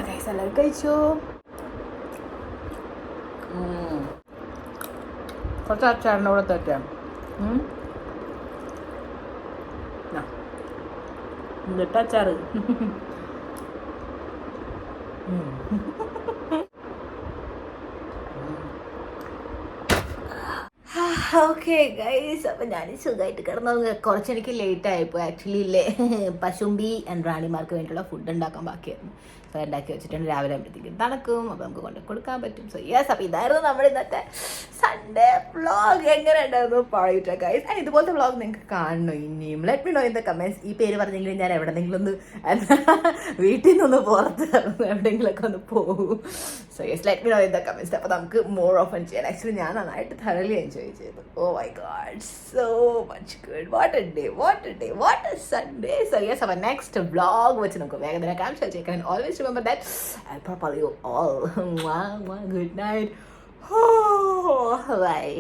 ഗൈസ് എല്ലാവരും കഴിച്ചോ? കുറച്ച് അച്ചാറിൻ്റെ കൂടെ തെറ്റാം. എന്നിട്ട് അച്ചാറ്. ഓക്കെ ഗൈസ്, അപ്പം ഞാൻ സുഖമായിട്ട് കിടന്നത്. കുറച്ച് എനിക്ക് ലേറ്റ് ആയിപ്പോയി ആക്ച്വലി. ഇല്ലേ, പശുമ്പി ആൻഡ് റാണിമാർക്ക് വേണ്ടിയിട്ടുള്ള ഫുഡ് ഉണ്ടാക്കാൻ ബാക്കിയായിരുന്നു. സോ ഉണ്ടാക്കി വെച്ചിട്ടുണ്ട്. രാവിലെ ആകുമ്പോഴത്തേക്കും തണുക്കും, അപ്പോൾ നമുക്ക് കൊണ്ട് കൊടുക്കാൻ പറ്റും. സോ യെസ്, അപ്പോൾ ഇതായിരുന്നു നമ്മുടെ ഇന്നത്തെ സൺഡേ വ്ളോഗ്. എങ്ങനെ ഉണ്ടായിരുന്നു പറയൂട്ടോ ഗൈസ്. ആൻഡ് ഇതുപോലത്തെ വ്ളോഗ് നിങ്ങൾക്ക് കാണണോ ഇനിയും? Let me know in the comments. ഈ പേര് പറഞ്ഞെങ്കിലും ഞാൻ എവിടെയെങ്കിലും ഒന്ന് വീട്ടിൽ നിന്നൊന്ന് പുറത്ത് എവിടെയെങ്കിലുമൊക്കെ ഒന്ന് പോകും. So yes, let me know in the comments. അപ്പോൾ നമുക്ക് മോർ ഓഫൻ ചെയ്യാൻ. ആക്ച്വലി ഞാൻ നന്നായിട്ട് thoroughly എൻജോയ് ചെയ്തു. Oh my god, so much good. What a day, what a day, what a Sunday. So yes, our next vlog which നമുക്ക് വേഗം തന്നെ കാണിച്ചു വെച്ചേക്കാം. And always remember that I'll propel you all. Good night. Bye.